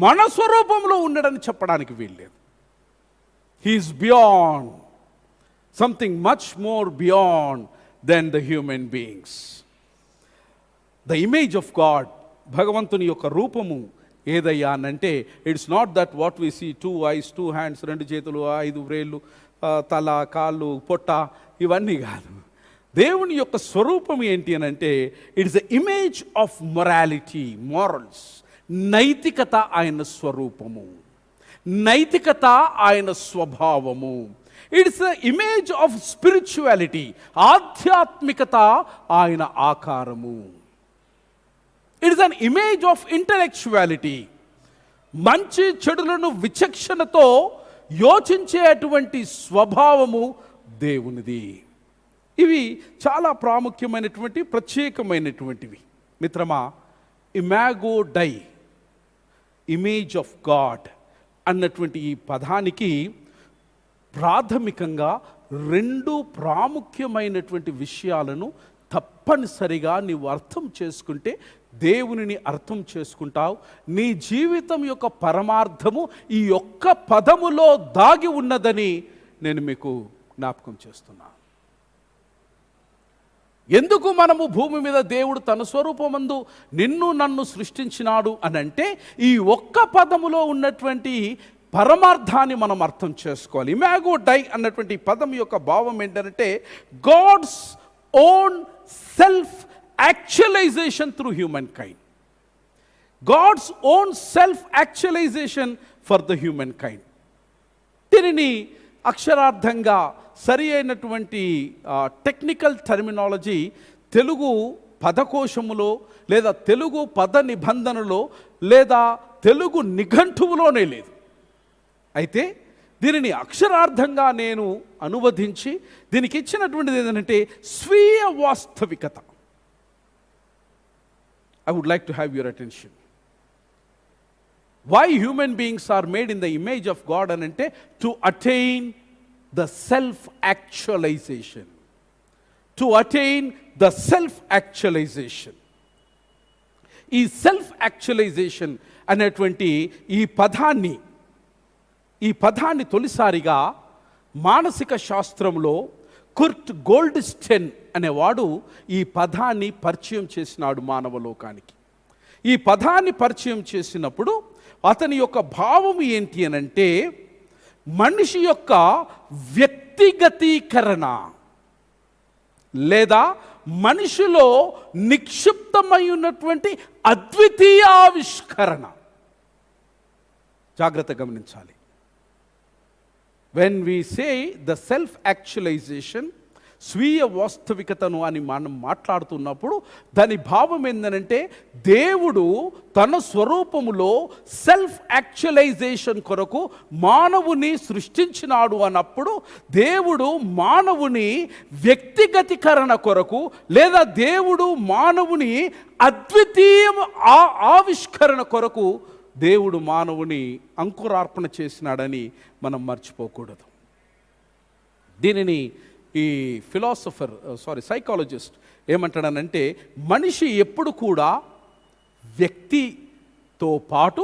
మన స్వరూపంలో ఉండడని చెప్పడానికి వీల్లేదు. He is beyond, something much more beyond then the human beings. The image of God, భగవంతుని యొక్క రూపము ఏదయ్యా అనంటే, it's not that what we see, 2 eyes, 2 hands, 2 చేతులు, 5 వ్రేళ్ళు, తల, కాళ్ళు, పొట్ట, ఇవన్నీ కాదు. దేవుని యొక్క స్వరూపం ఏంటి అని అంటే, it's the image of morality, morals. నైతికత ఆయన స్వరూపము, నైతికత ఆయన స్వభావము. It's the image of spirituality, ఆధ్యాత్మికత ఆయన ఆకారము. It is an image of intellectuality, మంచి చెడులను విచక్షణతో యోచించేటువంటి స్వభావము దేవునిది. ఇవి చాలా ప్రాముఖ్యమైనటువంటి ప్రత్యేకమైనటువంటివి. మిత్రమా, imago dei, image of God అన్నటువంటి ఈ పదానికి ప్రాథమికంగా 2 ప్రాముఖ్యమైనటువంటి విషయాలను తప్పనిసరిగా నీవు అర్థం చేసుకుంటే దేవునిని అర్థం చేసుకుంటావు. నీ జీవితం యొక్క పరమార్థము ఈ ఒక్క పదములో దాగి ఉన్నదని నేను మీకు జ్ఞాపకం చేస్తున్నాను. ఎందుకు మనము భూమి మీద దేవుడు తన స్వరూపమందు నిన్ను నన్ను సృష్టించినాడు అని అంటే, ఈ ఒక్క పదములో ఉన్నటువంటి పరమార్థాన్ని మనం అర్థం చేసుకోవాలి. ఇమాగో డై అన్నటువంటి పదం యొక్క భావం ఏంటంటే, God's own self actualization through human kind. God's own self actualization for the human kind. దీనిని అక్షరార్థంగా సరి అయినటువంటి టెక్నికల్ టర్మినాలజీ తెలుగు పదకోశములో లేదా తెలుగు పద నిబంధనలో లేదా తెలుగు నిఘంటువులోనే లేదు. అయితే దీనిని అక్షరార్థంగా నేను అనువదించి దీనికి ఇచ్చినటువంటిది ఏంటంటే స్వీయ వాస్తవికత. I would like to have your attention. Why human beings are made in the image of God anante to attain the self-actualization. To attain the self-actualization. ఈ self-actualization అనేటువంటి ఈ పదాన్ని తొలిసారిగా మానసిక శాస్త్రంలో కుర్ట్ గోల్డ్స్టెన్ అనేవాడు ఈ పదాన్ని పరిచయం చేసినాడు మానవ లోకానికి. ఈ పదాన్ని పరిచయం చేసినప్పుడు అతని యొక్క భావం ఏంటి అనంటే, మనిషి యొక్క వ్యక్తిగతీకరణ లేదా మనిషిలో నిక్షిప్తమై ఉన్నటువంటి అద్వితీయ ఆవిష్కరణ. జాగ్రత్త గమనించాలి. When we say the self actualization, స్వీయ వాస్తవికతను అని మనం మాట్లాడుతున్నప్పుడు దాని భావం ఏంటంటే, దేవుడు తన స్వరూపములో సెల్ఫ్ యాక్చువలైజేషన్ కొరకు మానవుని సృష్టించినాడు అన్నప్పుడు, దేవుడు మానవుని వ్యక్తిగతీకరణ కొరకు లేదా దేవుడు మానవుని అద్వితీయ ఆవిష్కరణ కొరకు దేవుడు మానవుని అంకురార్పణ చేసినాడని మనం మర్చిపోకూడదు. దీనిని ఈ సైకాలజిస్ట్ ఏమంటాడనంటే, మనిషి ఎప్పుడు కూడా వ్యక్తితో పాటు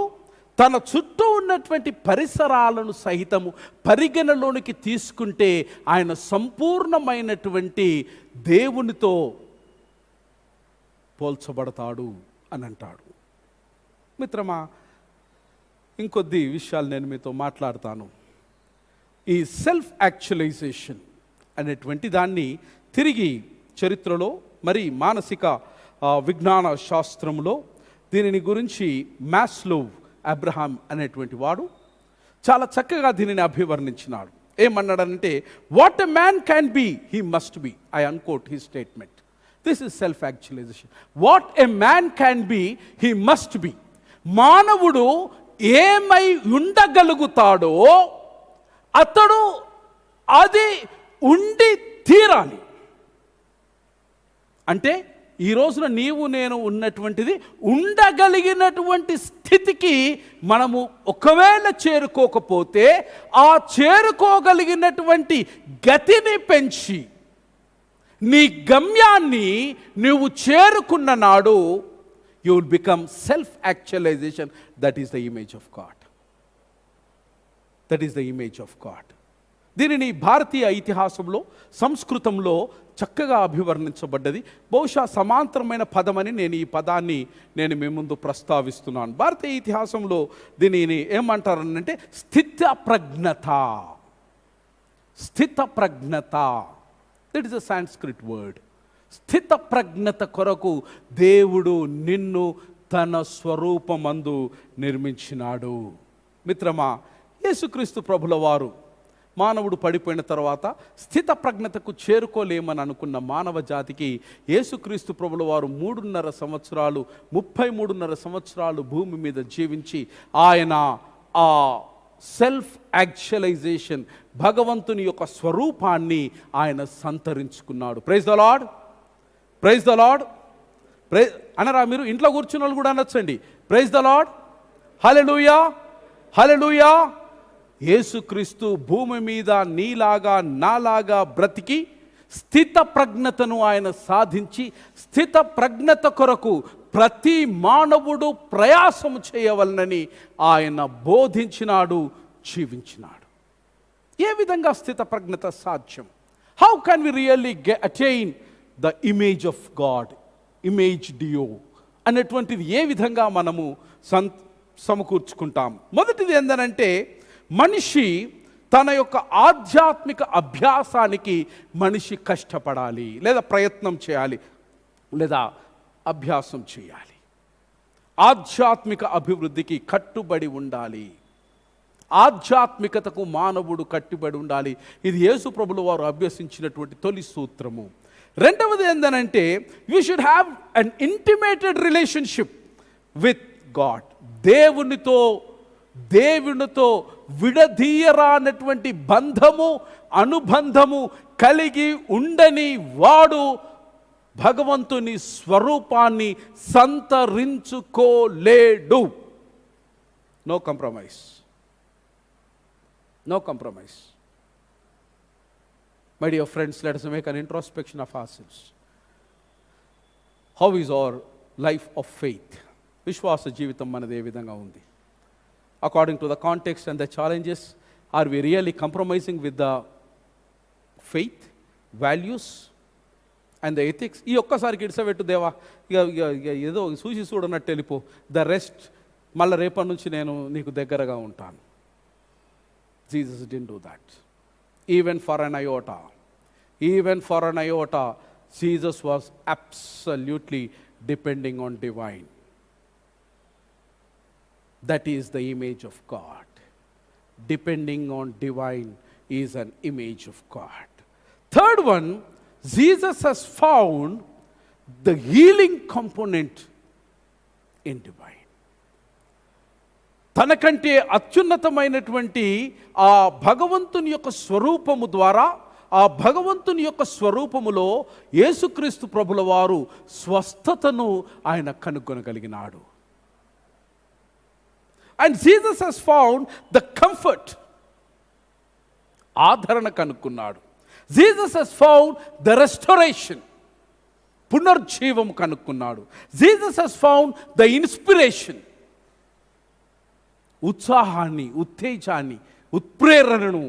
తన చుట్టూ ఉన్నటువంటి పరిసరాలను సహితము పరిగణలోనికి తీసుకుంటే ఆయన సంపూర్ణమైనటువంటి దేవునితో పోల్చబడతాడు అని అంటాడు. మిత్రమా, ఇంకొద్ది విషయాలు నేను మీతో మాట్లాడతాను. ఈ సెల్ఫ్ యాక్చువలైజేషన్ అనేటువంటి దాన్ని తిరిగి చరిత్రలో మరి మానసిక విజ్ఞాన శాస్త్రంలో దీనిని గురించి మాస్లో అబ్రహాం అనేటువంటి వాడు చాలా చక్కగా దీనిని అభివర్ణించినాడు. ఏమన్నాడంటే, what a man can be he must be. I unquote he statement. This is self actualisation. What a man can be he must be. మానవుడు ఏమై ఉండగలుగుతాడో అతడు అది ఉండి తీరాలి. అంటే ఈ రోజున నీవు నేను ఉన్నటువంటిది ఉండగలిగినటువంటి స్థితికి మనము ఒకవేళ చేరుకోకపోతే ఆ చేరుకోగలిగినటువంటి గతిని పెంచి నీ గమ్యాన్ని నువ్వు చేరుకున్న నాడు you will become self-actualization. That is the image of God. That is the image of God. దీనిని భారతీయ ఇతిహాసంలో సంస్కృతంలో చక్కగా అభివర్ణించబడ్డది. బహుశా సమాంతరమైన పదమని నేను ఈ పదాన్ని మీ ముందు ప్రస్తావిస్తున్నాను. భారతీయ ఇతిహాసంలో దీనిని ఏమంటారనంటే స్థితప్రజ్ఞత. స్థితప్రజ్ఞత, that is a Sanskrit word. స్థితప్రజ్ఞత కొరకు దేవుడు నిన్ను తన స్వరూపమందు నిర్మించినాడు. మిత్రమా, యేసుక్రీస్తు ప్రభుల వారు మానవుడు పడిపోయిన తర్వాత స్థితప్రజ్ఞతకు చేరుకోలేమని అనుకున్న మానవ జాతికి యేసుక్రీస్తు ప్రభుల వారు 3.5 సంవత్సరాలు 33.5 సంవత్సరాలు భూమి మీద జీవించి ఆయన ఆ సెల్ఫ్ యాక్చువలైజేషన్, భగవంతుని యొక్క స్వరూపాన్ని ఆయన సంతరించుకున్నాడు. Praise the Lord, praise the Lord. అనరా మీరు? ఇంట్లో కూర్చున్న వాళ్ళు కూడా అనొచ్చండి, praise the Lord, hallelujah, hallelujah. యేసుక్రీస్తు భూమి మీద నీలాగా నాలాగా బ్రతికి స్థిత ప్రజ్ఞతను ఆయన సాధించి, స్థిత ప్రజ్ఞత కొరకు ప్రతి మానవుడు ప్రయాసము చేయవలనని ఆయన బోధించినాడు, జీవించినాడు. ఏ విధంగా స్థిత ప్రజ్ఞత సాధ్యం? How can we really attain the image of God, image డియో అనేటువంటిది ఏ విధంగా మనము సమకూర్చుకుంటాం? మొదటిది ఏంటంటే, మనిషి తన యొక్క ఆధ్యాత్మిక అభ్యాసానికి మనిషి కష్టపడాలి, లేదా ప్రయత్నం చేయాలి, లేదా అభ్యాసం చేయాలి. ఆధ్యాత్మిక అభివృద్ధికి కట్టుబడి ఉండాలి. ఆధ్యాత్మికతకు మానవుడు కట్టుబడి ఉండాలి. ఇది యేసు ప్రభుల వారు అభ్యసించినటువంటి తొలి సూత్రము. రెండవది ఏంటంటే, you should have an intimated relationship with God. దేవునితో విడదీయరానటువంటి బంధము, అనుబంధము కలిగి ఉండని వాడు భగవంతుని స్వరూపాన్ని సంతరించుకోలేడు. No compromise, no compromise. My dear friends, let us make an introspection of ourselves. How is our life of faith? విశ్వాస జీవితం మనది ఏ విధంగా ఉంది? According to the context and the challenges, are we really compromising with the faith, values and the ethics? ఈ ఒక్కసారికి ఇడిసబెట్టు దేవా, ఇక ఏదో చూసి చూడనట్టు వెళ్ళిపో, ద రెస్ట్ మళ్ళీ రేపటి నుంచి నేను నీకు దగ్గరగా ఉంటాను. Jesus didn't do that. Even for an iota, Jesus was absolutely depending on divine. That is the image of God. Depending on divine is an image of God. Third one, Jesus has found the healing component in divine. తనకంటే అత్యున్నతమైనటువంటి ఆ భగవంతుని యొక్క స్వరూపము ద్వారా, ఆ భగవంతుని యొక్క స్వరూపములో యేసుక్రీస్తు ప్రభుల వారు స్వస్థతను ఆయన కనుగొనగలిగినాడు. And Jesus has found the comfort. ఆదరణ కనుక్కున్నాడు. Jesus has found the restoration. పునర్జీవం కనుక్కున్నాడు. Jesus has found the inspiration. ఉత్సాహాన్ని, ఉత్తేజాన్ని, ఉత్ప్రేరణను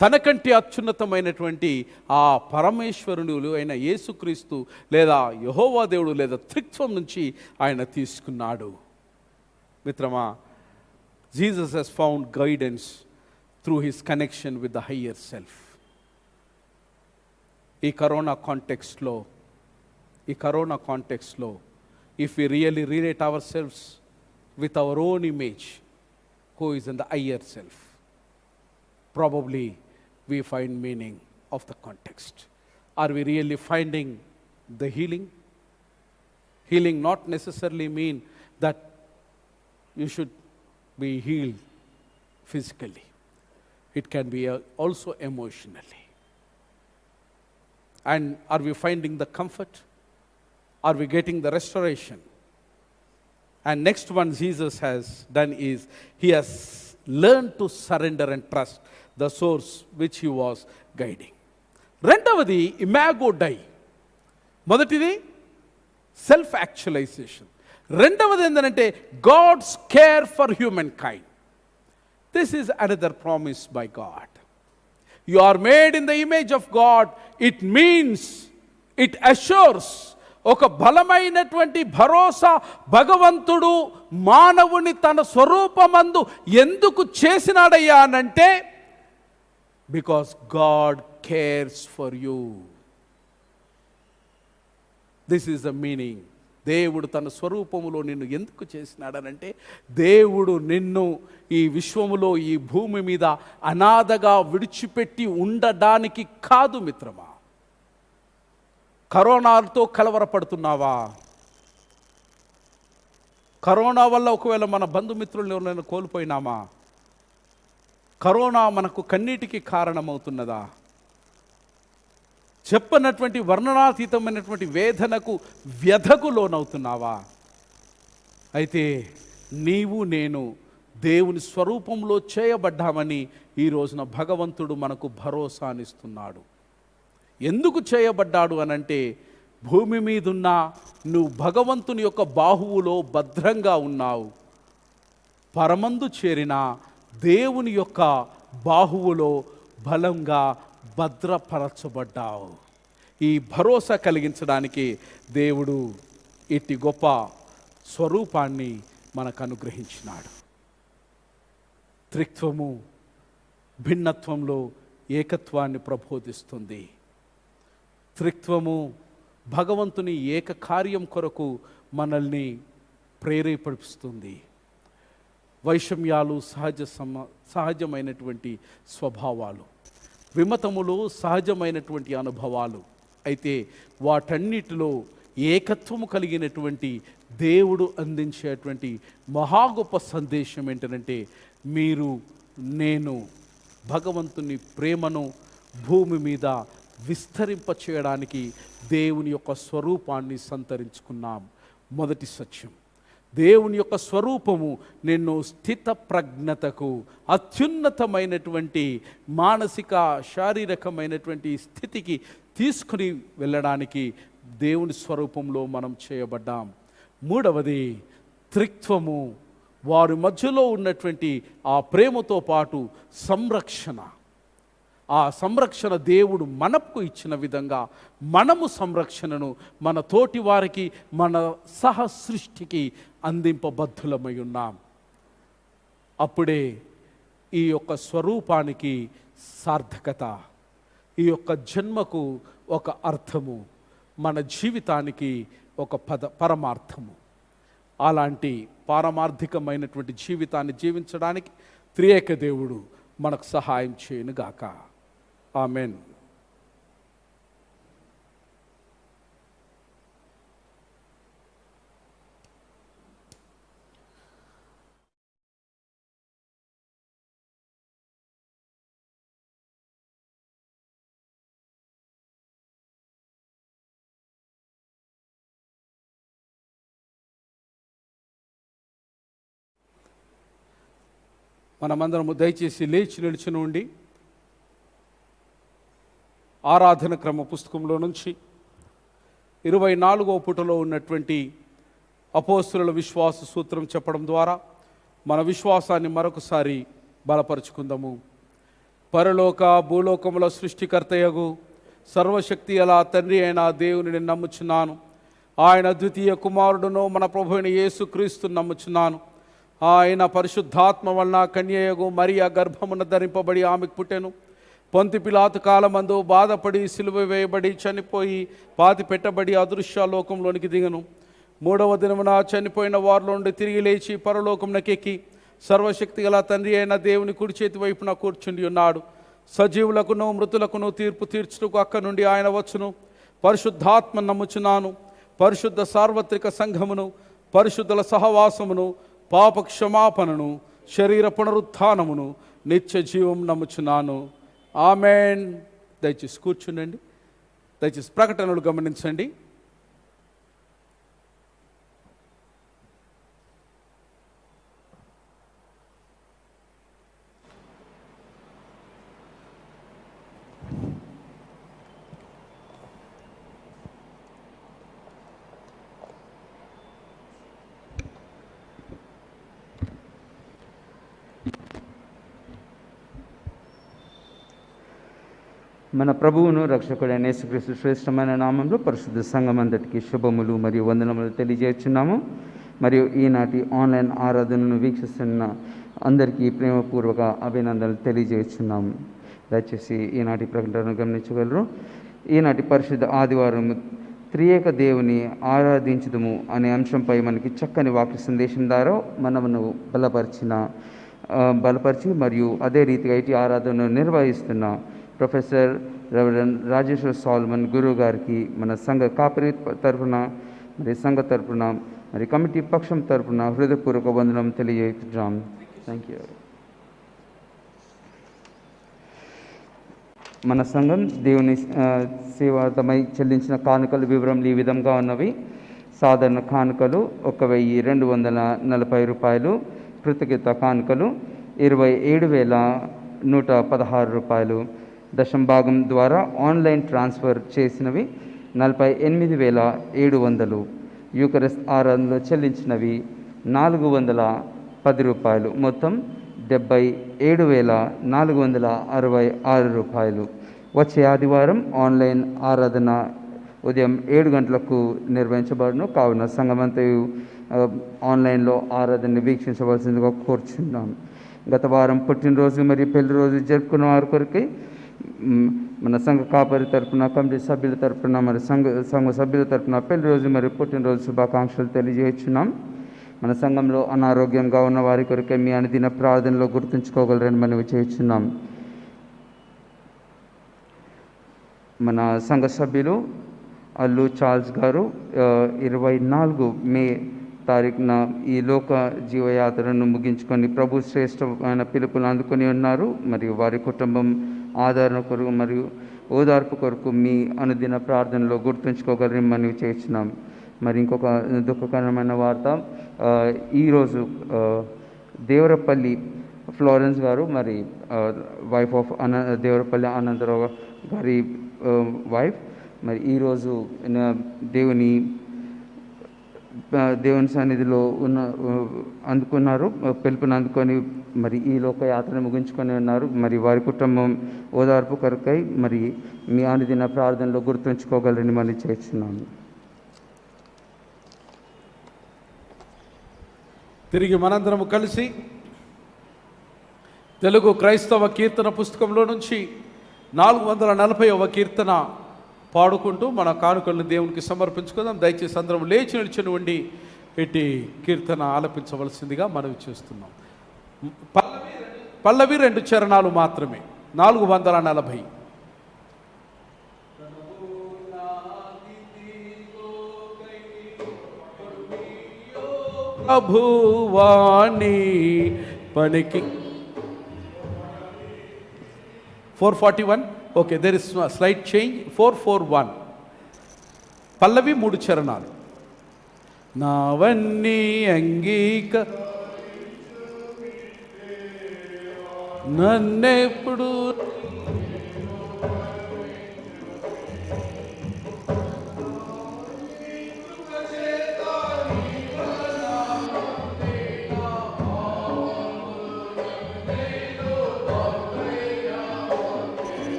తనకంటే అత్యున్నతమైనటువంటి ఆ పరమేశ్వరుడు అయిన యేసుక్రీస్తు లేదా యెహోవా దేవుడు లేదా త్రిత్వం నుంచి ఆయన తీసుకున్నాడు. మిత్రమా, Jesus has found guidance through his connection with the higher self. ఈ corona కాంటెక్స్ట్లో if we really relate ourselves with our own image, who is in the higher self, probably we find meaning of the context. Are we really finding the healing? Healing not necessarily mean that you should be healed physically. It can be also emotionally. And are we finding the comfort? Are we getting the restoration? And next one Jesus has done is he has learned to surrender and trust the source which he was guiding. రెండవది imago dei. మొదటిది self actualization. రెండవది ఏంటంటే God's care for human kind. This is another promise by God. You are made in the image of God. It means, it assures ఒక బలమైనటువంటి భరోసా. భగవంతుడు మానవుని తన స్వరూపమందు ఎందుకు చేసినాడయ్యా అనంటే because God cares for you. This is the meaning. దేవుడు తన స్వరూపములో నిన్ను ఎందుకు చేసినాడనంటే దేవుడు నిన్ను ఈ విశ్వములో, ఈ భూమి మీద అనాథగా విడిచిపెట్టి ఉండడానికి కాదు మిత్రమా. కరోనాతో కలవరపడుతున్నావా? కరోనా వల్ల ఒకవేళ మన బంధుమిత్రులను ఎవరైనా కోల్పోయినామా? కరోనా మనకు కన్నీటికి కారణమవుతున్నదా? చెప్పనటువంటి వర్ణనాతీతమైనటువంటి వేదనకు, వ్యధకు లోనవుతున్నావా? అయితే నీవు నేను దేవుని స్వరూపంలో చేయబడ్డామని ఈ రోజున భగవంతుడు మనకు భరోసానిస్తున్నాడు. ఎందుకు చేయబడ్డాడు అనంటే భూమి మీదున్న నువ్వు భగవంతుని యొక్క బాహువులో భద్రంగా ఉన్నావు. పరమందు చేరిన దేవుని యొక్క బాహువులో బలంగా భద్రపరచబడ్డావు. ఈ భరోసా కలిగించడానికి దేవుడు ఇట్టి గొప్ప స్వరూపాన్ని మనకు అనుగ్రహించినాడు. త్రిత్వము భిన్నత్వంలో ఏకత్వాన్ని ప్రబోధిస్తుంది. త్రిత్వము భగవంతుని ఏక కార్యం కొరకు మనల్ని ప్రేరేపిస్తుంది. వైషమ్యాలు సహజమైనటువంటి స్వభావాలు, విమతములు సహజమైనటువంటి అనుభవాలు. అయితే వాటన్నిటిలో ఏకత్వము కలిగినటువంటి దేవుడు అందించేటువంటి మహా గొప్ప సందేశం ఏంటంటే మీరు, నేను భగవంతుని ప్రేమను భూమి మీద విస్తరింప చేయడానికి దేవుని యొక్క స్వరూపాన్ని సంతరించుకున్నాం. మొదటి సత్యం, దేవుని యొక్క స్వరూపము నిన్ను స్థిత ప్రజ్ఞతకు, అత్యున్నతమైనటువంటి మానసిక శారీరకమైనటువంటి స్థితికి తీసుకుని వెళ్ళడానికి దేవుని స్వరూపంలో మనం చేయబడ్డాం. మూడవది త్రిత్వము, వారి మధ్యలో ఉన్నటువంటి ఆ ప్రేమతో పాటు సంరక్షణ. ఆ సంరక్షణ దేవుడు మనకు ఇచ్చిన విధంగా మనము సంరక్షణను మన తోటి వారికి, మన సహ సృష్టికి అందింపబద్ధులమై ఉన్నాం. అప్పుడే ఈ యొక్క స్వరూపానికి సార్థకత, ఈ యొక్క జన్మకు ఒక అర్థము. మన జీవితానికి ఒక పరమార్థము. అలాంటి పారమార్థికమైనటువంటి జీవితాన్ని జీవించడానికి త్రియేక దేవుడు మనకు సహాయం చేయనుగాక. ఆమెన్. మనమందరము దయచేసి లేచి నిలిచిన ఉండి ఆరాధన క్రమ పుస్తకంలో నుంచి 24వ పుటలో ఉన్నటువంటి అపోస్తలుల విశ్వాస సూత్రం చెప్పడం ద్వారా మన విశ్వాసాన్ని మరొకసారి బలపరుచుకుందాము. పరలోక భూలోకముల సృష్టికర్తయగు సర్వశక్తి అలా తండ్రి అయిన దేవుని నమ్ముచున్నాను. ఆయన ద్వితీయ కుమారుడును మన ప్రభు అయిన యేసుక్రీస్తు నమ్ముచున్నాను. ఆయన పరిశుద్ధాత్మ వలన కన్యయగు మరియా గర్భమున ధరింపబడి ఆమెకు పుట్టెను. పొంతి పిలాతు కాలమందు బాధపడి సిలువ వేయబడి చనిపోయి పాతి పెట్టబడి అదృశ్య లోకంలోనికి దిగను. 3వ దినమున చనిపోయిన వారిలో నుండి తిరిగి లేచి పరలోకమునకెక్కి సర్వశక్తి గల తండ్రి అయిన దేవుని కుడి చేతి వైపున కూర్చుండి ఉన్నాడు. సజీవులకును మృతులకును తీర్పు తీర్చుటకు అక్క నుండి ఆయన వచ్చును. పరిశుద్ధాత్మ నమ్ముచున్నాను. పరిశుద్ధ సార్వత్రిక సంఘమును, పరిశుద్ధుల సహవాసమును, పాప క్షమాపణను, శరీర పునరుత్థానమును, నిత్య జీవం నమ్ముచున్నాను. ఆమెన్. దయచేసి కూర్చుండండి. దయచేసి ప్రకటనలు గమనించండి.
మన ప్రభువును రక్షకుడైన యేసుక్రీస్తు శ్రేష్టమైన నామంలో పరిశుద్ధ సంఘం అంతటికి శుభములు మరియు వందనములు తెలియజేస్తున్నాము. మరియు ఈనాటి ఆన్లైన్ ఆరాధనను వీక్షిస్తున్న అందరికీ ప్రేమపూర్వక అభినందనలు తెలియజేస్తున్నాము. దయచేసి ఈనాటి ప్రకటనను గమనించగలరు. ఈనాటి పరిశుద్ధ ఆదివారం త్రియేక దేవుని ఆరాధించుదుము అనే అంశంపై మనకి చక్కని వాక్య సందేశం ద్వారా మనమును బలపరిచి మరియు అదే రీతిగా ఇటు ఆరాధనను నిర్వహిస్తున్న ప్రొఫెసర్ రెవరెండ్ రాజేశ్వర్ సాల్మన్ గురువు గారికి మన సంఘ కాపరి తరఫున మరి సంఘ తరఫున మరి కమిటీ పక్షం తరఫున హృదయపూర్వక వందనం తెలియజేస్తున్నాం. Thank you. మన సంఘం దేవుని సేవార్థమై చెల్లించిన కానుకల వివరములు ఈ విధంగా ఉన్నవి. సాధారణ కానుకలు 1240 రూపాయలు. కృతజ్ఞత కానుకలు 27,116 రూపాయలు. దశంభాగం ద్వారా ఆన్లైన్ ట్రాన్స్ఫర్ చేసినవి 48,700. యూకరిస్ట్ ఆరాధనలో చెల్లించినవి 410 రూపాయలు. మొత్తం 77,466 రూపాయలు. వచ్చే ఆదివారం ఆన్లైన్ ఆరాధన ఉదయం 7 గంటలకు నిర్వహించబడును. కావున సంఘమంతయు ఆన్లైన్లో ఆరాధనని వీక్షించవలసిందిగా కోరుచున్నాం. గత వారం పుట్టినరోజు మరియు పెళ్లి రోజు జరుపుకున్న వారి కొరకై మన సంఘ కాపరి తరఫున, కమిటీ సభ్యుల తరఫున, మరి సంఘ సభ్యుల తరఫున పెళ్లి రోజు మరియు పుట్టినరోజు శుభాకాంక్షలు తెలియజేస్తున్నాం. మన సంఘంలో అనారోగ్యంగా ఉన్న వారి కొరకే మీ అనుదిన ప్రార్థనలో గుర్తుంచుకోగలరని మనవి చేస్తున్నాం. మన సంఘ సభ్యులు అల్లు చార్ల్స్ గారు 24 మే తారీఖున ఈ లోక జీవయాత్రను ముగించుకొని ప్రభు శ్రేష్టమైన పిలుపును అందుకొని ఉన్నారు. మరియు వారి కుటుంబం ఆదరణ కొరకు మరియు ఓదార్పు కొరకు మీ అనుదిన ప్రార్థనలో గుర్తుంచుకోగలరని మనవి చేస్తున్నాం. మరి ఇంకొక దుఃఖకరమైన వార్త, ఈరోజు దేవరపల్లి ఫ్లోరెన్స్ గారు, మరి వైఫ్ ఆఫ్ దేవరపల్లి ఆనందరావు గారి వైఫ్, మరి ఈరోజు దేవుని సన్నిధిలో అందుకున్నారు, పిలుపుని అందుకొని మరి ఈ లోక యాత్రను ముగించుకొని ఉన్నారు. మరి వారి కుటుంబం ఓదార్పు కొరకై మరి మీ అనుదిన ప్రార్థనలో గుర్తుంచుకోగలరని మనం చేస్తున్నాము.
తిరిగి మనందరము కలిసి తెలుగు క్రైస్తవ కీర్తన పుస్తకంలో నుంచి 440వ కీర్తన పాడుకుంటూ మన కానుకలను దేవునికి సమర్పించుకుందాం. దయచేసి అందరం లేచి నిల్చుని ఉండి ఇట్టి కీర్తన ఆలపించవలసిందిగా మనవి చేస్తున్నాం. పల్లవి 2 చరణాలు మాత్రమే, 440. ప్రభువాని పనికి 441. Okay, there is slight change. 441 పల్లవి 3 చరణాలు. నావన్నీ నన్నెప్పుడు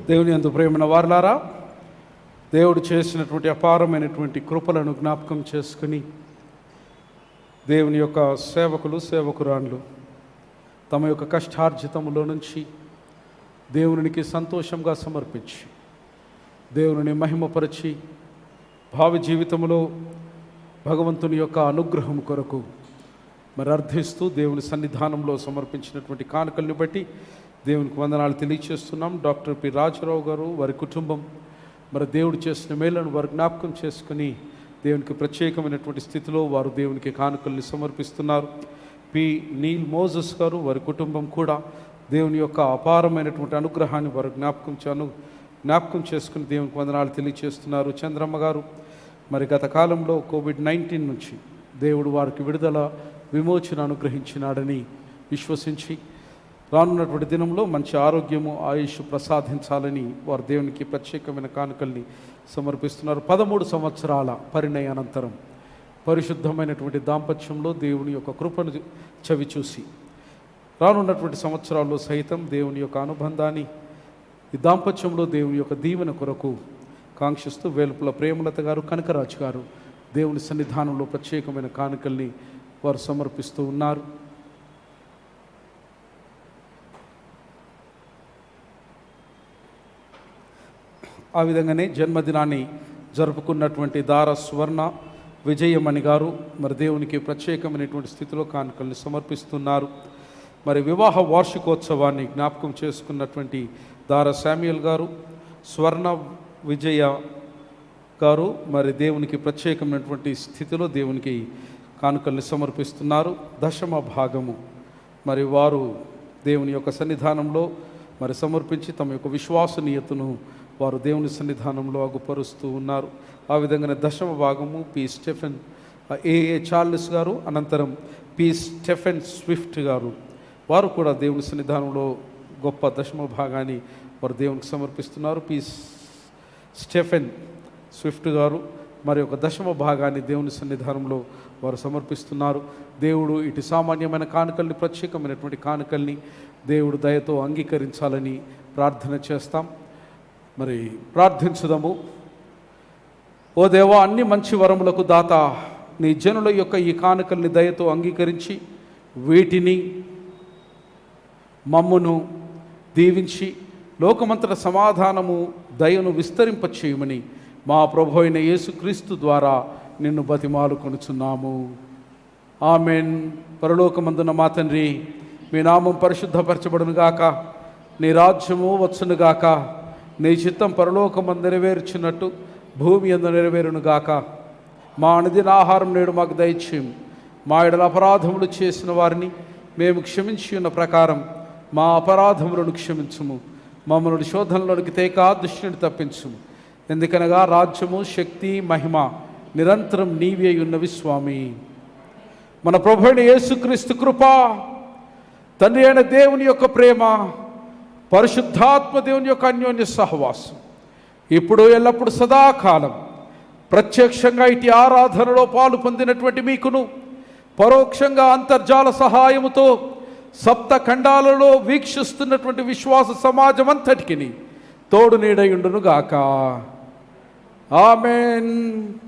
దేవుని యందు ప్రేమైన వారలారా, దేవుడు చేసినటువంటి అపారమైనటువంటి కృపలను జ్ఞాపకం చేసుకుని దేవుని యొక్క సేవకులు సేవకురాండ్లు తమ యొక్క కష్టార్జితములో నుంచి దేవునికి సంతోషంగా సమర్పించి దేవుని మహిమపరిచి భావి జీవితంలో భగవంతుని యొక్క అనుగ్రహం కొరకు మరి అర్థిస్తూ దేవుని సన్నిధానంలో సమర్పించినటువంటి కానుకల్ని బట్టి దేవునికి వందనాలు తెలియచేస్తున్నాం. డాక్టర్ పి రాజారావు గారు, వారి కుటుంబం మరి దేవుడు చేసిన మేలను వారు జ్ఞాపకం చేసుకుని దేవునికి ప్రత్యేకమైనటువంటి స్థితిలో వారు దేవునికి కానుకల్ని సమర్పిస్తున్నారు. పి నీల్ మోజస్ గారు, వారి కుటుంబం కూడా దేవుని యొక్క అపారమైనటువంటి అనుగ్రహాన్ని వారు జ్ఞాపకం చేసుకుని దేవునికి వందనాలు తెలియచేస్తున్నారు. చంద్రమ్మ గారు మరి గత కాలంలో COVID-19 నుంచి దేవుడు వారికి విడుదల విమోచన అనుగ్రహించినాడని విశ్వసించి రానున్నటువంటి దినంలో మంచి ఆరోగ్యము ఆయుష్ ప్రసాదించాలని వారు దేవునికి ప్రత్యేకమైన కానుకల్ని సమర్పిస్తున్నారు. 13 సంవత్సరాల పరిణయానంతరం పరిశుద్ధమైనటువంటి దాంపత్యంలో దేవుని యొక్క కృపను చవిచూసి రానున్నటువంటి సంవత్సరాల్లో సైతం దేవుని యొక్క అనుబంధాన్ని ఈ దాంపత్యంలో దేవుని యొక్క దీవెన కొరకు కాంక్షిస్తూ వేలుపుల ప్రేమలత గారు, కనకరాజు గారు దేవుని సన్నిధానంలో ప్రత్యేకమైన కానుకల్ని వారు సమర్పిస్తూ ఉన్నారు. ఆ విధంగానే జన్మదినాన్ని జరుపుకున్నటువంటి దార స్వర్ణ విజయమణి గారు మరి దేవునికి ప్రత్యేకమైనటువంటి స్థితిలో కానుకల్ని సమర్పిస్తున్నారు. మరి వివాహ వార్షికోత్సవాన్ని జ్ఞాపకం చేసుకున్నటువంటి దార శామ్యుయల్ గారు, స్వర్ణ విజయ గారు మరి దేవునికి ప్రత్యేకమైనటువంటి స్థితిలో దేవునికి కానుకల్ని సమర్పిస్తున్నారు. దశమ భాగము మరి వారు దేవుని యొక్క సన్నిధానంలో మరి సమర్పించి తమ యొక్క విశ్వసనీయతను వారు దేవుని సన్నిధానంలో అగుపరుస్తూ ఉన్నారు. ఆ విధంగానే దశమ భాగము పి స్టెఫెన్ ఏఏ చార్లెస్ గారు, అనంతరం పి స్టెఫెన్ స్విఫ్ట్ గారు వారు కూడా దేవుని సన్నిధానంలో గొప్ప దశమ భాగాన్ని వారు దేవునికి సమర్పిస్తున్నారు. పి స్టెఫెన్ స్విఫ్ట్ గారు మరి ఒక దశమ భాగాన్ని దేవుని సన్నిధానంలో వారు సమర్పిస్తున్నారు. దేవుడు ఇటు సామాన్యమైన కానుకల్ని, ప్రత్యేకమైనటువంటి కానుకల్ని దేవుడు దయతో అంగీకరించాలని ప్రార్థన చేస్తాం. మరి ప్రార్థించుదాము. ఓ దేవా, అన్ని మంచి వరములకు దాత నీ జనుల యొక్క ఈ కానుకల్ని దయతో అంగీకరించి వీటిని మమ్మును దీవించి లోకమంతట సమాధానము దయను విస్తరింపచేయమని మా ప్రభు అయిన యేసుక్రీస్తు ద్వారా నిన్ను బతిమాలుకొనుచున్నాము. ఆమెన్. పరలోకమందున మా తండ్రి, మీ నామం పరిశుద్ధపరచబడునుగాక, నీ రాజ్యము వచ్చునుగాక, నీ చిత్తం పరలోకమందు నెరవేర్చున్నట్టు భూమి యందు నెరవేరునుగాక. మా అనుదిన ఆహారం నేడు మాకు దయచేయం. మా ఎడల అపరాధములు చేసిన వారిని మేము క్షమించి ఉన్న ప్రకారం మా అపరాధములను క్షమించుము. మమ్మల్ని శోధనలోనికి తేక దుష్టుని తప్పించుము. ఎందుకనగా రాజ్యము, శక్తి, మహిమ నిరంతరం నీవే ఉన్నవి స్వామి. మన ప్రభువైన యేసుక్రీస్తు కృప, తండ్రి అయిన దేవుని యొక్క ప్రేమ, పరిశుద్ధాత్మ దేవుని యొక్క అన్యోన్య సహవాసం ఇప్పుడు ఎల్లప్పుడు సదాకాలం ప్రత్యక్షంగా ఇటు ఆరాధనలో పాలు పొందినటువంటి మీకును, పరోక్షంగా అంతర్జాల సహాయముతో సప్త ఖండాలలో వీక్షిస్తున్నటువంటి విశ్వాస సమాజం అంతటికి తోడు నీడయుండునుగాక. ఆమెన్.